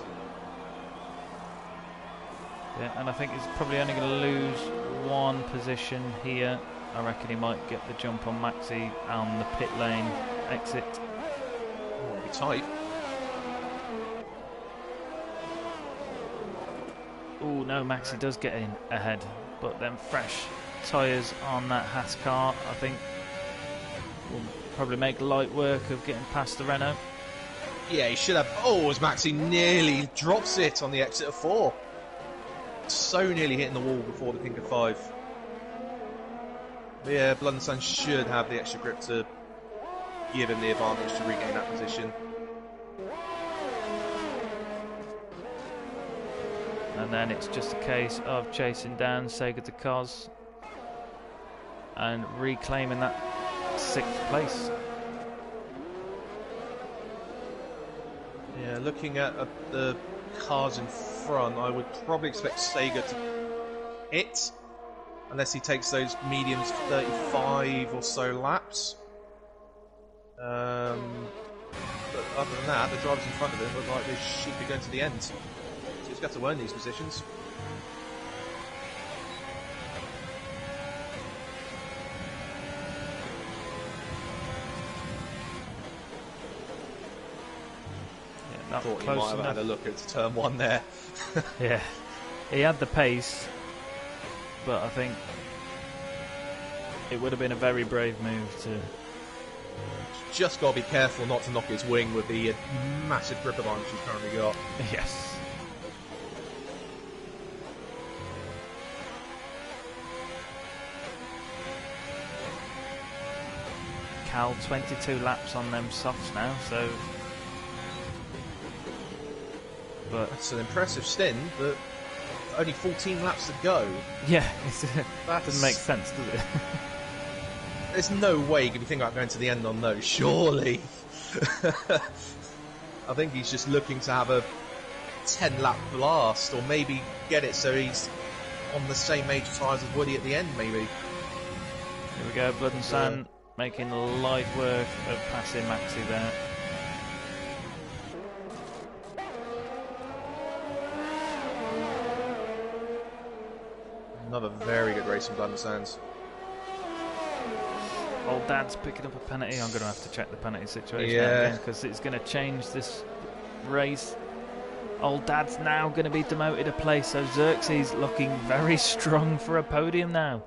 Yeah, and I think he's probably only going to lose one position here. I reckon he might get the jump on Maxi on the pit lane exit. Oh, it'll be tight. Oh no, Maxi does get in ahead, but then fresh tyres on that Haas car, I think, will probably make light work of getting past the Renault. Yeah, he should have. Oh, as Maxi nearly drops it on the exit of 4. So nearly hitting the wall before the pink of 5. But yeah, Blood and Sand should have the extra grip to give him the advantage to regain that position. And then it's just a case of chasing down Sega de Cos and reclaiming that 6th place. Yeah, looking at the cars in front, I would probably expect Sega to hit, unless he takes those mediums 35 or so laps. But other than that, the drivers in front of him look like they should be going to the end. So he's got to earn these positions. I thought he might have had a look at turn 1 there. Yeah, he had the pace, but I think it would have been a very brave move to... Just got to be careful not to knock his wing with the massive grip advantage he's currently got. Yes. Cal 22 laps on them softs now, so... But that's an impressive stint, but only 14 laps to go. Yeah, that doesn't make sense, does it? There's no way you can be thinking about going to the end on those, surely. I think he's just looking to have a 10-lap blast, or maybe get it so he's on the same major tyres as Woody at the end, maybe. Here we go, Blood and Sand making light work of passing Maxi there. Another very good race from London Sands. Old Dad's picking up a penalty. I'm going to have to check the penalty situation out Yeah. again because it's going to change this race. Old Dad's now going to be demoted a place, so Xerxes looking very strong for a podium now.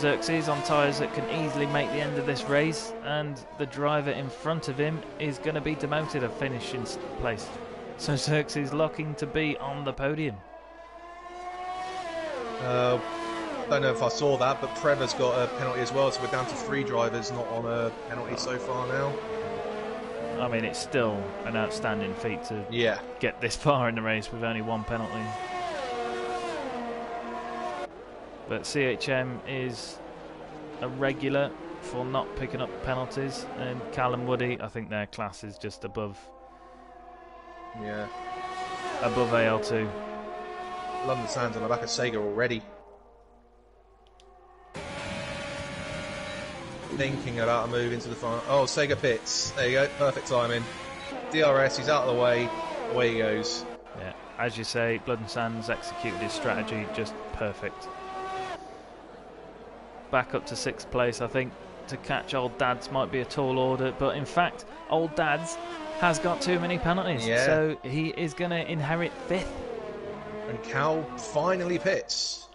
Xerxes on tyres that can easily make the end of this race, and the driver in front of him is going to be demoted a finishing place. So Xerxes looking to be on the podium. Don't know if I saw that, but Preva's got a penalty as well, so we're down to 3 drivers not on a penalty so far now. I mean, it's still an outstanding feat to get this far in the race with only 1 penalty. But CHM is a regular for not picking up penalties, and Cal and Woody, I think their class is just above AL2. London Sands on the back of Sega already. Thinking about a move into the final. Oh, Sega pits. There you go. Perfect timing. DRS, he's out of the way. Away he goes. Yeah, as you say, Blood and Sands executed his strategy just perfect. Back up to 6th place, I think. To catch Old Dad's might be a tall order, but in fact, Old Dad's has got too many penalties, so he is going to inherit 5th. And Cal finally pits.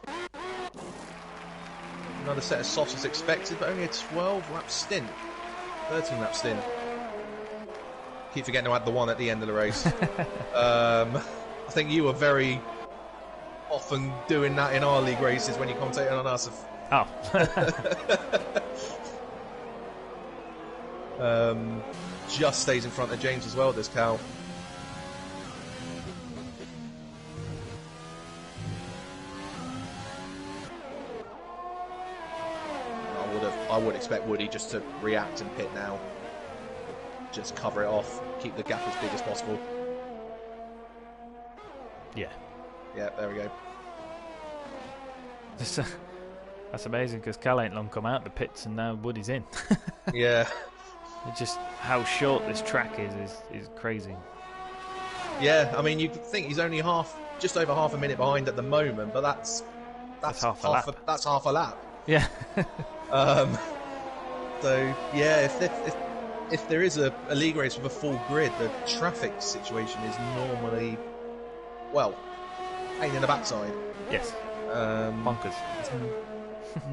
Another set of softs as expected, but only a 12-lap stint. 13-lap stint. Keep forgetting to add the 1 at the end of the race. I think you were very often doing that in our league races when you commentated on us. Oh. Just stays in front of James as well, does Cal. I would expect Woody just to react and pit now. Just cover it off, keep the gap as big as possible. Yeah. Yeah, there we go. That's amazing because Cal ain't long come out the pits and now Woody's in. Yeah. It's just how short this track is crazy. Yeah, I mean, you could think he's only just over half a minute behind at the moment, but that's half a lap. That's half a lap. Yeah. So yeah, if there is a league race with a full grid, the traffic situation is normally, well, pain in the backside. Yes. Bonkers. It's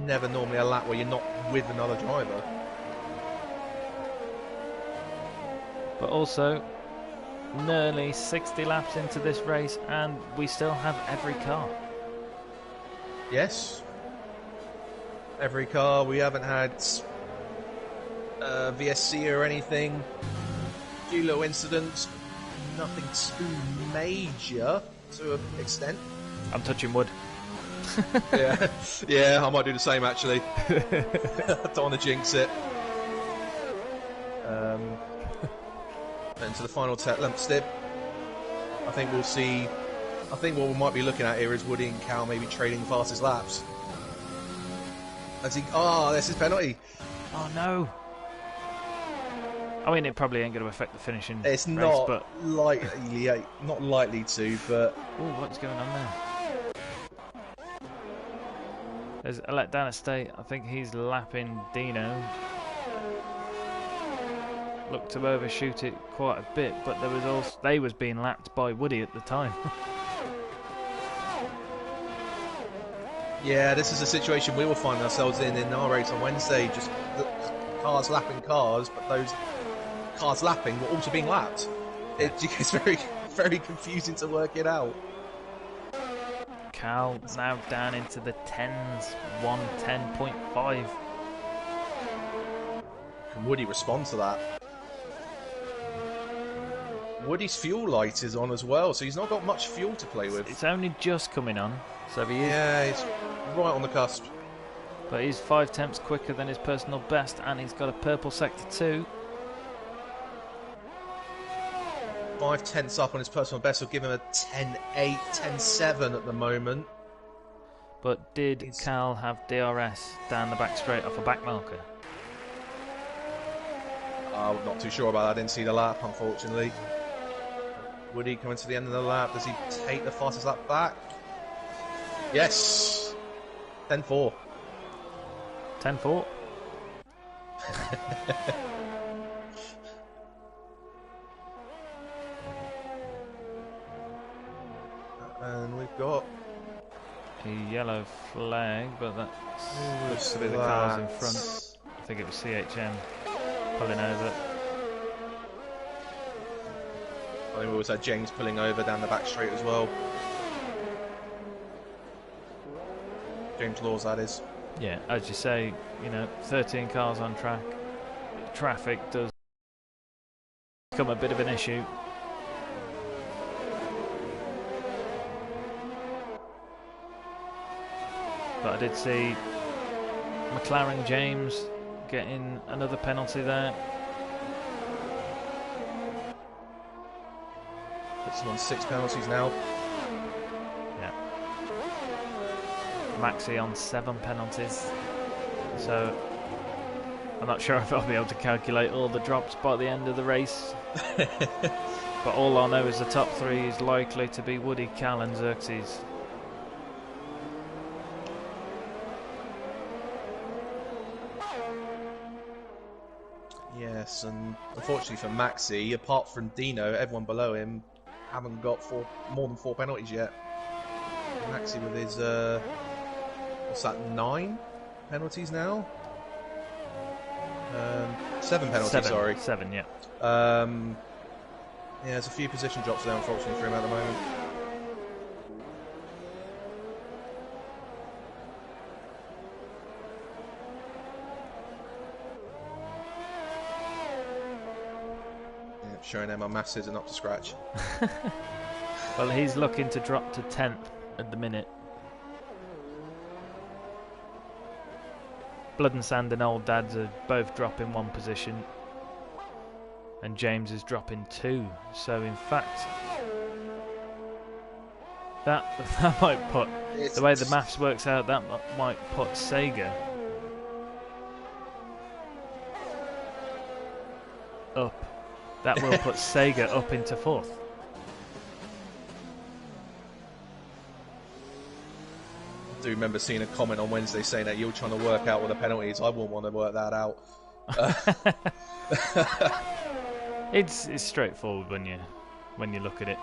never normally a lap where you're not with another driver. But also, nearly 60 laps into this race, and we still have every car. Yes. Every car. We haven't had VSC or anything. A few little incidents. Nothing too major to an extent. I'm touching wood. Yeah, I might do the same actually. Don't want to jinx it. Into the final lap step. I think we'll see. I think what we might be looking at here is Woody and Cal maybe trading the fastest laps. As he, there's his penalty. Oh no! I mean, it probably ain't going to affect the finishing. It's race, not but not likely to. But what's going on there? There's a letdown estate. I think he's lapping Dino. Looked to overshoot it quite a bit, but they was being lapped by Woody at the time. Yeah, this is a situation we will find ourselves in our race on Wednesday. Just cars lapping cars, but those cars lapping were also being lapped. It's very, very confusing to work it out. Cal now down into the 10s, 110.5. Can Woody respond to that? Woody's fuel light is on as well, so he's not got much fuel to play with. It's only just coming on, so he is. Yeah, he's right on the cusp. But he's 5 tenths quicker than his personal best, and he's got a purple sector 2. 5 tenths up on his personal best will give him a 10.8, 10.7 at the moment. But did Cal have DRS down the back straight off a back marker? I'm not too sure about that. I didn't see the lap, unfortunately. Woody coming to the end of the lap. Does he take the fastest lap back? Yes. 10-4. 10-4. And we've got a yellow flag, but that looks to be the cars in front. I think it was CHM pulling over. I think we also had James pulling over down the back straight as well. James Laws, that is. Yeah, as you say, you know, 13 cars on track. Traffic does become a bit of an issue. But I did see McLaren James getting another penalty there. Puts him on 6 penalties now. Yeah. Maxi on 7 penalties. So I'm not sure if I'll be able to calculate all the drops by the end of the race. But all I know is the top 3 is likely to be Woody, Cal and Xerxes. Yes, and unfortunately for Maxi, apart from Dino, everyone below him haven't got more than 4 penalties yet. Maxi with his, what's that, 9 penalties now? 7 penalties, sorry. 7, yeah. Yeah, there's a few position drops there, unfortunately, for him at the moment. Showing them my maths isn't up to scratch. Well, he's looking to drop to 10th at the minute. Blood and Sand and Old Dads are both dropping 1 position. And James is dropping 2. So, in fact, that might put... the way the maths works out, that might put Sega up. That will put Sega up into 4th. I do remember seeing a comment on Wednesday saying that you're trying to work out what the penalty is. I wouldn't want to work that out. It's straightforward when you look at it.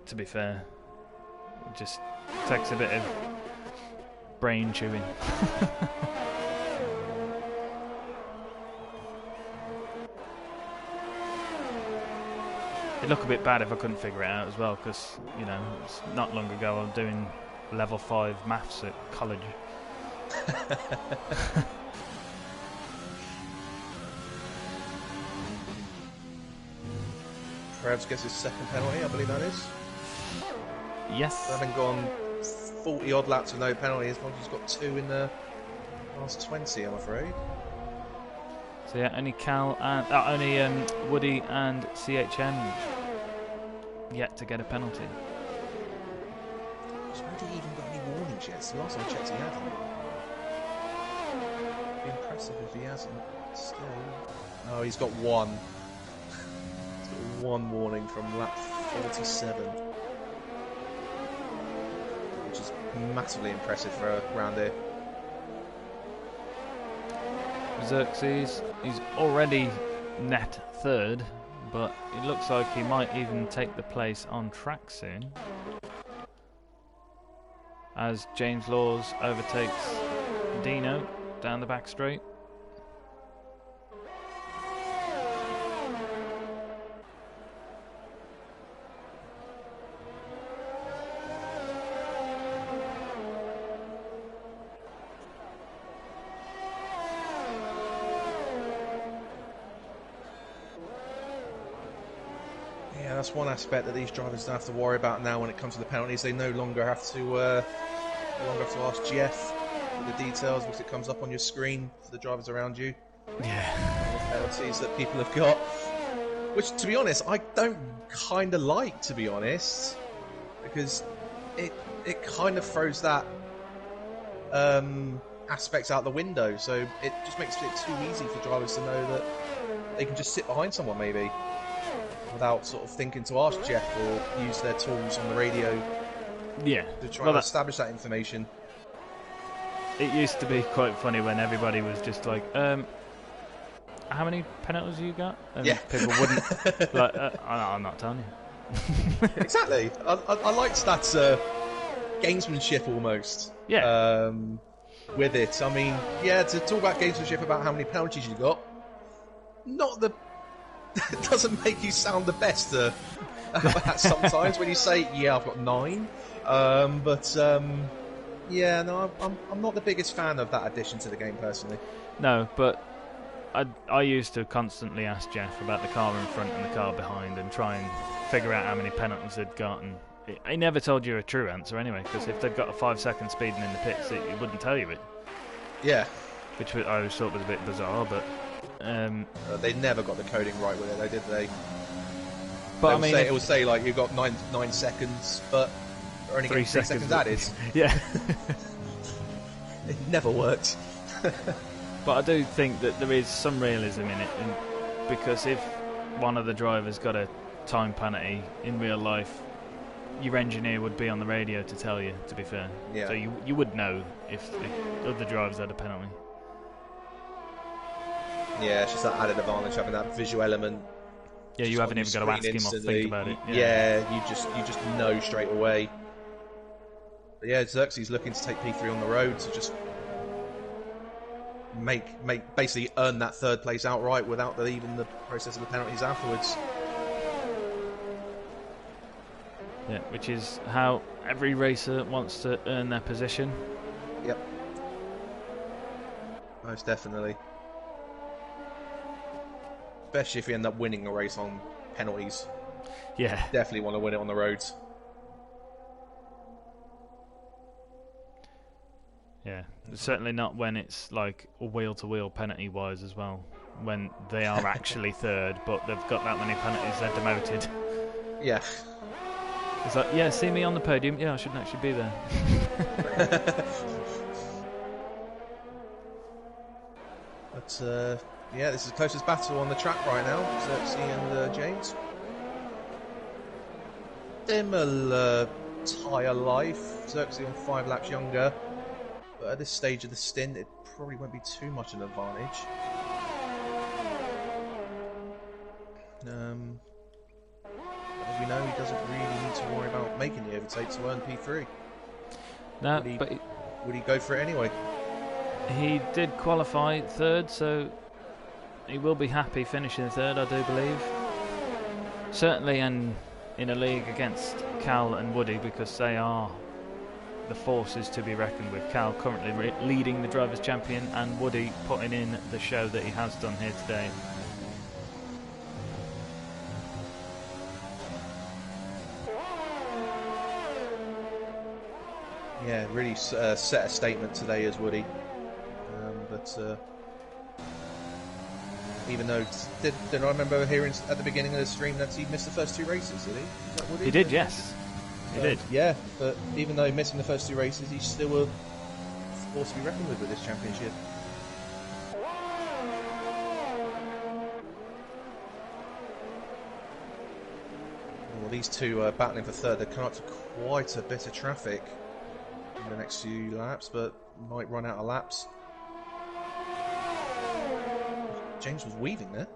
To be fair, it just takes a bit of brain chewing. It'd look a bit bad if I couldn't figure it out as well, because, you know, it's not long ago I was doing level 5 maths at college. Perhaps gets his 2nd penalty, I believe that is. Yes. Having gone 40 odd laps with no penalties, he's got 2 in the last 20, I'm afraid. So yeah, only Cal and only Woody and CHM yet to get a penalty. So has he even got any warnings yet? The last time I checked, he hasn't. It'd be impressive if he hasn't. Still, no, he's got 1. He's got 1 warning from lap 47, which is massively impressive for a round here. Xerxes, he's already net 3rd, but it looks like he might even take the place on track soon, as James Laws overtakes Dino down the back straight. That's one aspect that these drivers don't have to worry about now when it comes to the penalties. They no longer have to ask Jeff for the details because it comes up on your screen for the drivers around you. Yeah. The penalties that people have got, which, to be honest, I don't kind of like, to be honest, because it kind of throws that aspect out the window. So it just makes it too easy for drivers to know that they can just sit behind someone maybe, without sort of thinking to ask Jeff or use their tools on the radio Yeah. To try to establish that information. It used to be quite funny when everybody was just like, how many penalties you got? And people wouldn't, like, I'm not telling you. Exactly. I liked that gamesmanship almost. Yeah. With it. I mean, yeah, to talk about gamesmanship about how many penalties you got, it doesn't make you sound the best sometimes when you say, yeah, I've got 9. Yeah, no, I'm not the biggest fan of that addition to the game personally. No, but I used to constantly ask Jeff about the car in front and the car behind and try and figure out how many penalties they'd got, and he never told you a true answer anyway, because if they'd got a 5-second speeding in the pits, it wouldn't tell you it. Yeah. Which I always thought was a bit bizarre, but... they never got the coding right with it, though, did they? But it will say, like, you've got 9 seconds, but only 3 seconds added. Yeah. It never worked. But I do think that there is some realism in it, because if one of the drivers got a time penalty in real life, your engineer would be on the radio to tell you, to be fair. Yeah. So you would know if the other drivers had a penalty. Yeah, it's just that added advantage, having that visual element. Yeah, you haven't even got to ask him or think about it. Yeah, you just know straight away. But yeah, Xerxes looking to take P3 on the road to just basically earn that 3rd place outright without even the process of the penalties afterwards. Yeah, which is how every racer wants to earn their position. Yep. Most definitely. Especially if you end up winning a race on penalties. Yeah. Definitely want to win it on the roads. Yeah, certainly not when it's like a wheel-to-wheel penalty-wise as well. When they are actually 3rd, but they've got that many penalties, they're demoted. Yeah. It's like, yeah, see me on the podium. Yeah, I shouldn't actually be there. But, yeah, this is the closest battle on the track right now. Xerxes and James. Similar tyre life. Xerxes on 5 laps younger. But at this stage of the stint, it probably won't be too much an advantage. As we know, he doesn't really need to worry about making the overtake to earn P3. No, would he go for it anyway? He did qualify 3rd, so he will be happy finishing 3rd, I do believe. Certainly in a league against Cal and Woody, because they are the forces to be reckoned with. Cal currently leading the Drivers' Champion, and Woody putting in the show that he has done here today. Yeah, really set a statement today as Woody. Even though, did I remember hearing at the beginning of the stream that he missed the first 2 races, did he? Is that Woody? He did, yes. He did. Yeah, but even though missing the first 2 races, he's still a force to be reckoned with this championship. Well, these two are battling for 3rd. They're coming up to quite a bit of traffic in the next few laps, but might run out of laps. James was weaving there.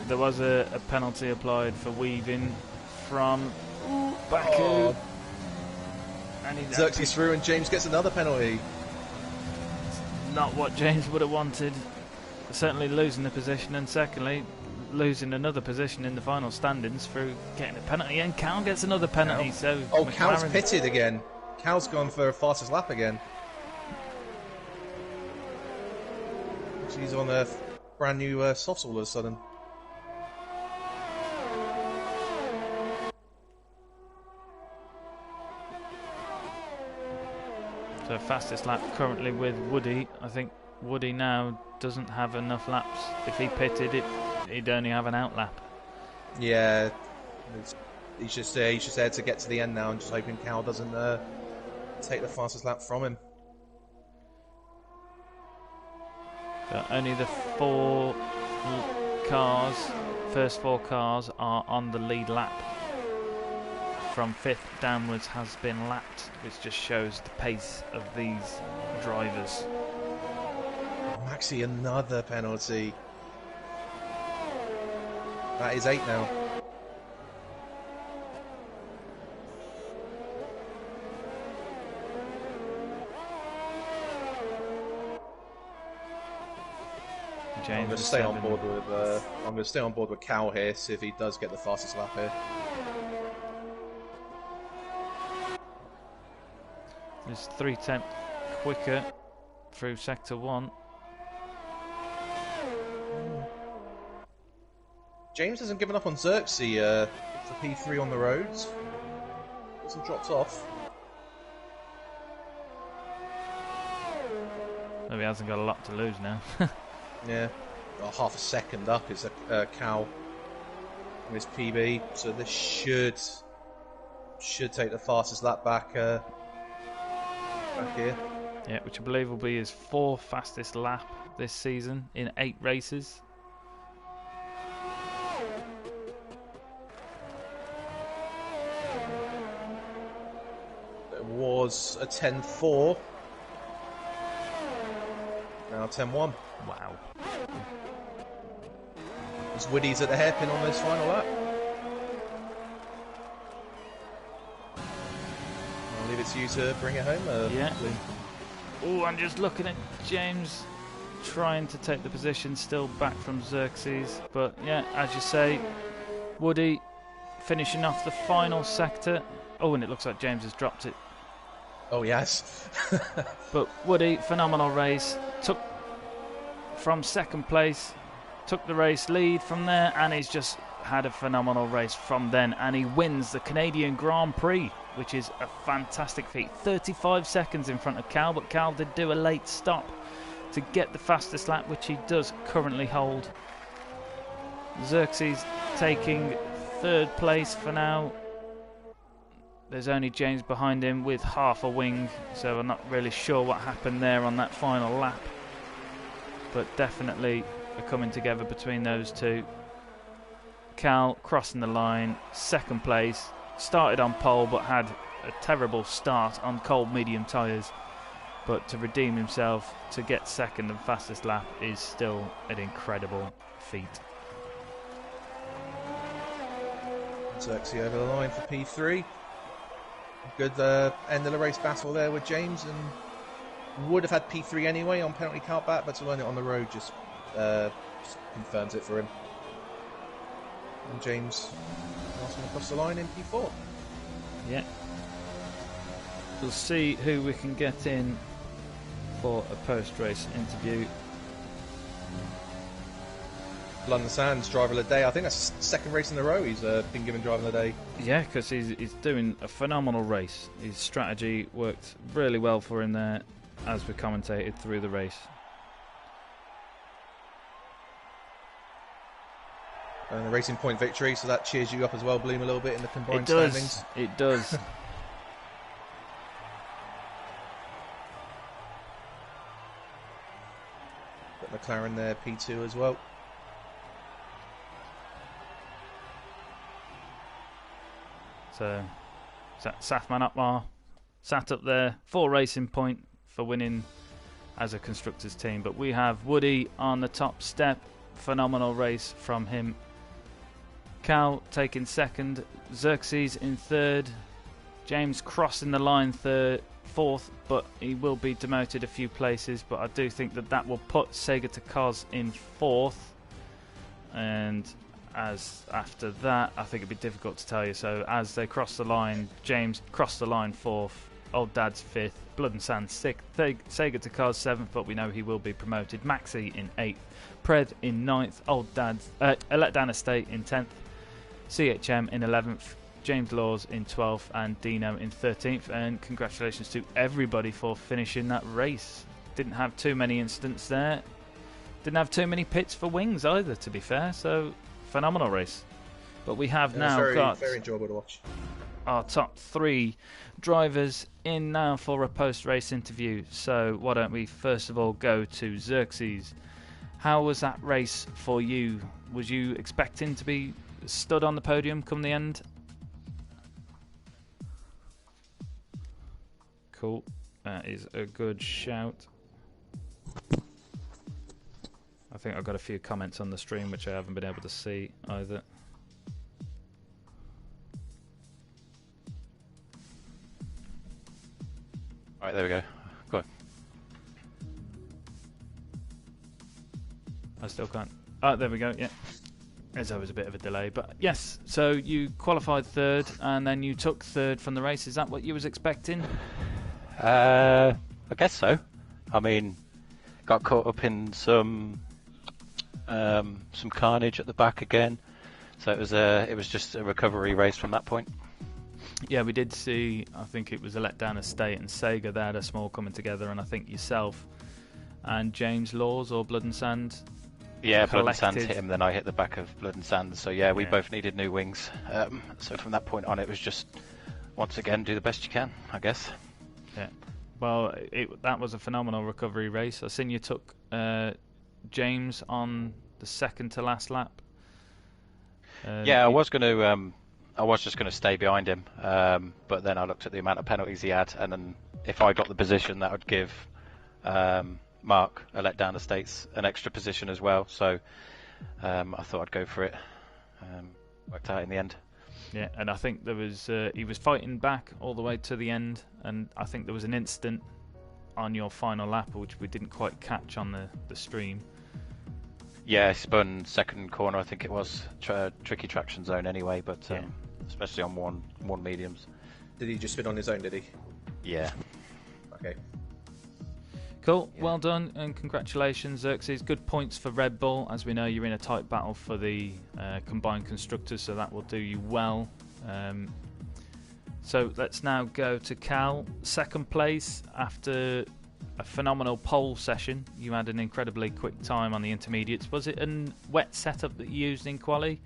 There was a penalty applied for weaving from Baku. Oh. And Xerxes through and James gets another penalty. Not what James would have wanted. Certainly losing the position, and secondly losing another position in the final standings through getting a penalty, and Cal gets another penalty. So Cal's pitted again. Cal's gone for a fastest lap again. She's on a brand new softs all of a sudden. So fastest lap currently with Woody. I think Woody now doesn't have enough laps. If he pitted, he'd only have an out lap. Yeah, he's just there to get to the end now, and just hoping Cal doesn't take the fastest lap from him. But only the 4 cars, first 4 cars, are on the lead lap. From 5th downwards has been lapped, which just shows the pace of these drivers. Maxi, another penalty. That is 8 now. James, I'm going to stay on board with Cal here, see if he does get the fastest lap here. There's 3/10 quicker through sector 1. James hasn't given up on Xerxes for P3 on the roads. Hasn't dropped off. Maybe he hasn't got a lot to lose now. Yeah, well, half a second up is Cal on his PB, so this should take the fastest lap back here. Yeah, which I believe will be his 4th fastest lap this season in 8 races. It was a 10.4. Now 10.1. Wow. As Woody's at the hairpin on this final lap. I'll leave it to you to bring it home. Yeah. Oh, I'm just looking at James trying to take the position, still back from Xerxes. But yeah, as you say, Woody finishing off the final sector. Oh, and it looks like James has dropped it. Oh, yes. But Woody, phenomenal race. Took from 2nd place, took the race lead from there, and he's just had a phenomenal race from then. And he wins the Canadian Grand Prix, which is a fantastic feat. 35 seconds in front of Cal, but Cal did do a late stop to get the fastest lap, which he does currently hold. Xerxes taking 3rd place for now. There's only James behind him with half a wing, so I'm not really sure what happened there on that final lap. But definitely a coming together between those two. Cal crossing the line, 2nd place. Started on pole but had a terrible start on cold medium tyres. But to redeem himself, to get 2nd and fastest lap is still an incredible feat. Xerxes over the line for P3. Good end of the race battle there with James, and would have had P3 anyway on penalty countback, but to learn it on the road just confirms it for him. And James passing across the line in P4. Yeah. We'll see who we can get in for a post-race interview. London Sands driver of the day. I think that's 2nd race in a row he's been given driver of the day. Yeah, because he's doing a phenomenal race. His strategy worked really well for him there as we commentated through the race. And a Racing Point victory, so that cheers you up as well, Bloom, a little bit in the combined standings. It does. Got McLaren there, P2 as well. So, Safman Upmar sat up there for Racing Point for winning as a constructors team. But we have Woody on the top step. Phenomenal race from him. Cal taking 2nd. Xerxes in 3rd. James crossing the line 4th, but he will be demoted a few places. But I do think that will put Sega to Cos in 4th. And as after that, I think it'd be difficult to tell you. So as they cross the line, James crossed the line 4th, Old Dad's 5th, Blood and Sand 6th, Sega to Cars 7th, but we know he will be promoted. Maxi in 8th, Pred in 9th, Old Dad's Letdown Estate in 10th, CHM in 11th, James Laws in 12th, and Dino in 13th. And congratulations to everybody for finishing that race. Didn't have too many incidents there. Didn't have too many pits for wings either, to be fair. So phenomenal race. But we have now got very enjoyable to watch. Our top 3 drivers in now for a post-race interview. So why don't we first of all go to Xerxes. How was that race for you? Was you expecting to be stood on the podium come the end? Cool. That is a good shout. I think I've got a few comments on the stream which I haven't been able to see either. Alright, there we go. Go on. I still can't. Oh, there we go, yeah. There's always a bit of a delay, but yes, so you qualified third and then you took third from the race. Is that what you was expecting? I guess so. I mean, got caught up in some carnage at the back again, so it was just a recovery race from that point. Yeah, we did see, I think it was a Letdown Estate and Sega, they had a small coming together, and I think yourself and James Laws or Blood and Sand. Yeah, collected. Blood and Sand hit him, then I hit the back of Blood and Sand, so yeah, we both needed new wings. So from that point on, it was just, once again, do the best you can, I guess. Yeah, well, that was a phenomenal recovery race. I seen you took James on the second to last lap. Yeah, I was just going to stay behind him, but then I looked at the amount of penalties he had, and then if I got the position, that would give Mark a Letdown Estates an extra position as well. So I thought I'd go for it. Worked out in the end. Yeah, and I think there was he was fighting back all the way to the end, and I think there was an instant on your final lap which we didn't quite catch on the stream. Yeah, spun second corner, I think it was. Tricky traction zone anyway, but especially on one mediums. Did he just spin on his own, did he? Yeah. Okay. Cool, well done, and congratulations, Xerxes. Good points for Red Bull. As we know, you're in a tight battle for the combined constructors, so that will do you well. So let's now go to Cal. Second place after a phenomenal pole session. You had an incredibly quick time on the intermediates. Was it a wet setup that you used in quali?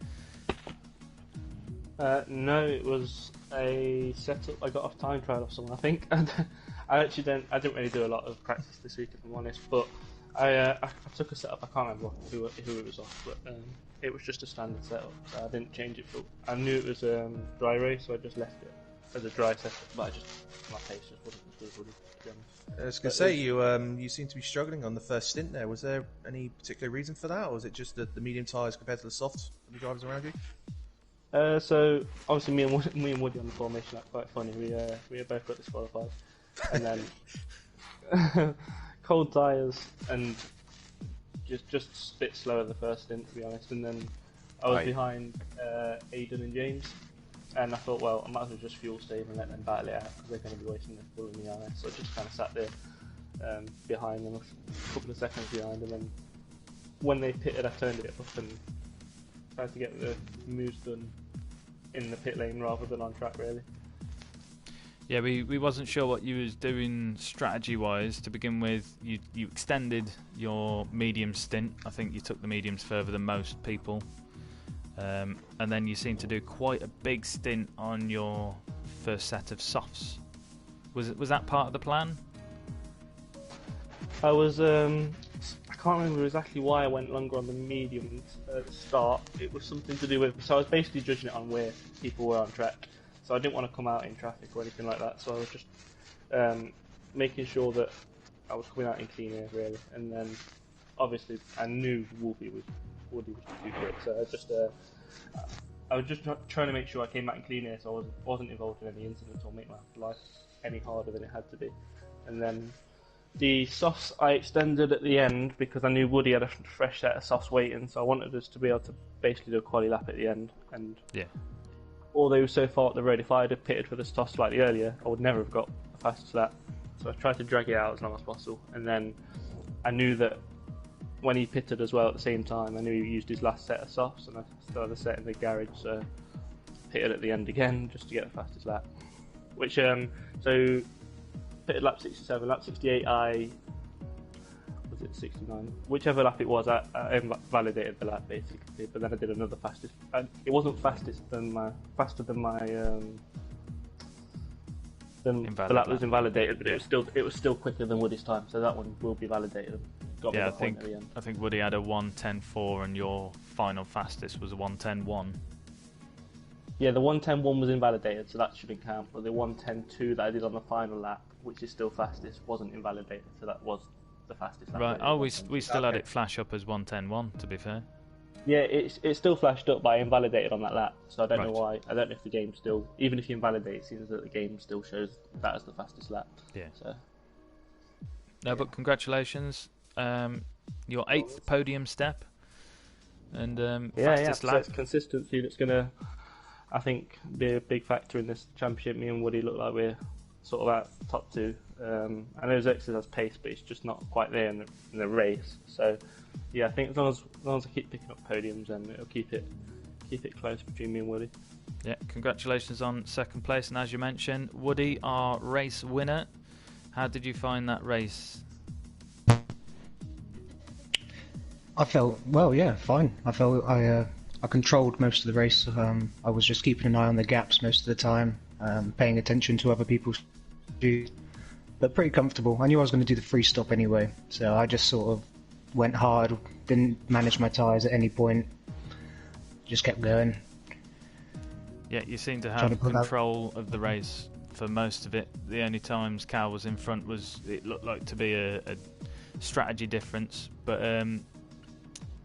No, it was a setup I got off time trial or something, I think. I didn't really do a lot of practice this week, if I'm honest, but I took a setup. I can't remember who it was off, but it was just a standard setup, so I didn't change it. I knew it was a dry race, so I just left it as a dry setup, but my pace just wasn't as good, to be honest. I was going to say, you seem to be struggling on the first stint there. Was there any particular reason for that, or was it just the medium tyres compared to the soft from the drivers around you? So obviously me and Woody on the formation, that's quite funny. We both got disqualified, and then cold tyres and just a bit slower the first stint, to be honest. And then I was behind Aidan and James, and I thought, well, I might as well just fuel save and let them battle it out because they're going to be wasting their fuel in the RS. So I just kind of sat there behind them, a couple of seconds behind, and then when they pitted, I turned it up and tried to get the moves done in the pit lane rather than on track, really. Yeah, we wasn't sure what you was doing strategy-wise. To begin with, you extended your medium stint. I think you took the mediums further than most people. And then you seemed to do quite a big stint on your first set of softs. Was that part of the plan? I can't remember exactly why I went longer on the mediums at the start. It was something to do with, so I was basically judging it on where people were on track. So I didn't want to come out in traffic or anything like that. So I was just making sure that I was coming out in clean air, really. And then obviously I knew Woody was too quick, so I was just trying to make sure I came out in clean air, so I wasn't involved in any incidents or make my life any harder than it had to be. And then the softs I extended at the end because I knew Woody had a fresh set of softs waiting, so I wanted us to be able to basically do a quali lap at the end. And although so far at the road, if I had pitted for the softs slightly earlier, I would never have got the fastest lap. So I tried to drag it out as long as possible. And then I knew that when he pitted as well at the same time, I knew he used his last set of softs, and I still had a set in the garage, so pitted at the end again just to get the fastest lap. Which so pitted lap 67, lap 68 was it 69? Whichever lap it was, I validated the lap basically, but then I did another fastest. It wasn't faster than my the lap was invalidated, but it was still quicker than Woody's time, so that one will be validated. got me the point at the end. I think Woody had a 1:10.4 and your final fastest was a 1:10.1. Yeah, the 1:10.1 was invalidated, so that shouldn't count. But the 1:10.2 that I did on the final lap, which is still fastest, wasn't invalidated, so that was the fastest lap. Right. Oh, we still had it flash up as 1:10.1. To be fair. Yeah, it still flashed up, but I invalidated on that lap, so I don't know why. I don't know if the game still, even if you invalidate, it seems that the game still shows that as the fastest lap. Yeah. So. No, but congratulations. Your 8th podium step, and fastest lap. So it's consistency that's gonna, I think, be a big factor in this championship. Me and Woody look like we're sort of at top 2. I know Xerxes has pace, but it's just not quite there in the race. So, yeah, I think as long as I keep picking up podiums, then it'll keep it close between me and Woody. Yeah, congratulations on 2nd place, and as you mentioned, Woody, our race winner. How did you find that race? I felt fine. I felt I controlled most of the race. I was just keeping an eye on the gaps most of the time, paying attention to other people's shoes, but pretty comfortable. I knew I was going to do the free stop anyway, so I just sort of went hard, didn't manage my tyres at any point, just kept going. Yeah, you seem to have control of the race for most of it. The only times Cal was in front it looked like to be a strategy difference. But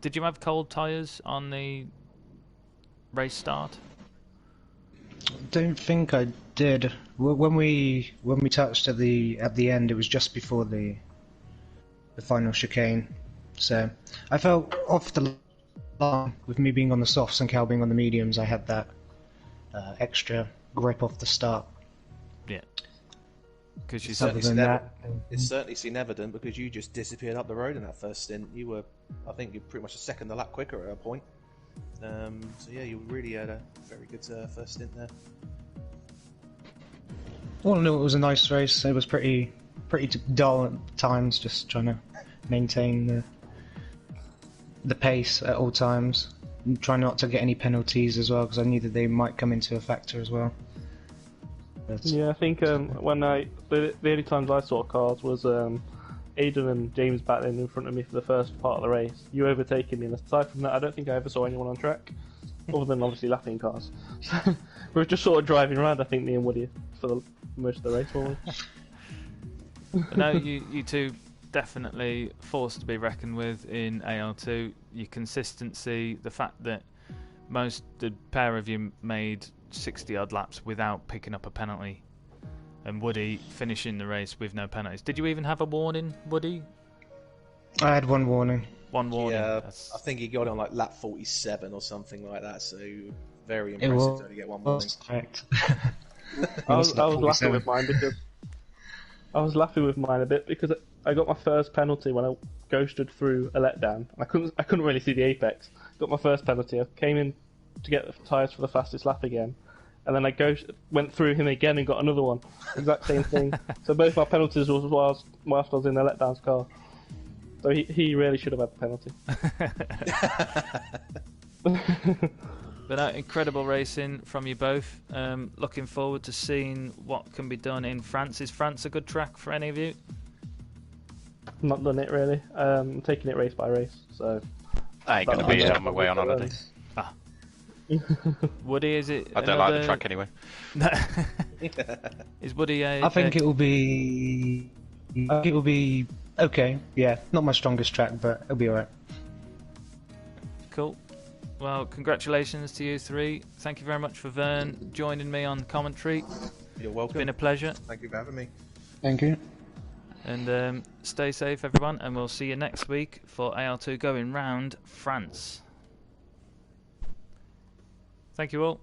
did you have cold tyres on the race start? Don't think I did. When we touched at the end, it was just before the final chicane. So I felt off the line with me being on the softs and Cal being on the mediums. I had that extra grip off the start. Yeah. Because you it's certainly seen evident because you just disappeared up the road in that first stint. I think you're pretty much a second the lap quicker at a point. So yeah, you really had a very good first stint there. All in all, it was a nice race. It was pretty dull at times, just trying to maintain the pace at all times. And try not to get any penalties as well, because I knew that they might come into a factor as well. Yeah, I think when the only times I saw cars was Aidan and James battling in front of me for the first part of the race. You overtaking me, and aside from that, I don't think I ever saw anyone on track, other than obviously lapping cars. We were just sort of driving around, I think, me and Woody, for most of the race, weren't we? No, you two definitely forced to be reckoned with in AL2. Your consistency, the fact that the pair of you made 60 odd laps without picking up a penalty, and Woody finishing the race with no penalties. Did you even have a warning, Woody? I had one warning. One warning. Yeah, I think he got on like lap 47 or something like that. So very impressive to only get one warning. Correct. I was laughing with mine a bit because I got my first penalty when I ghosted through a letdown. I couldn't really see the apex. Got my first penalty. I came in to get the tyres for the fastest lap again, and then I went through him again and got another one. Exact same thing. So both my penalties was whilst I was in the letdowns car. So he really should have had the penalty. But incredible racing from you both. Looking forward to seeing what can be done in France. Is France a good track for any of you? Not done it really. I'm taking it race by race. So I ain't going to be on my way on holiday. Woody, is it? I don't like the track anyway. Is Woody I think it will be. It will be okay. Yeah, not my strongest track, but it'll be alright. Cool. Well, congratulations to you three. Thank you very much for Vern joining me on commentary. You're welcome. It's been a pleasure. Thank you for having me. Thank you. And stay safe, everyone, and we'll see you next week for AL2 going round France. Thank you all.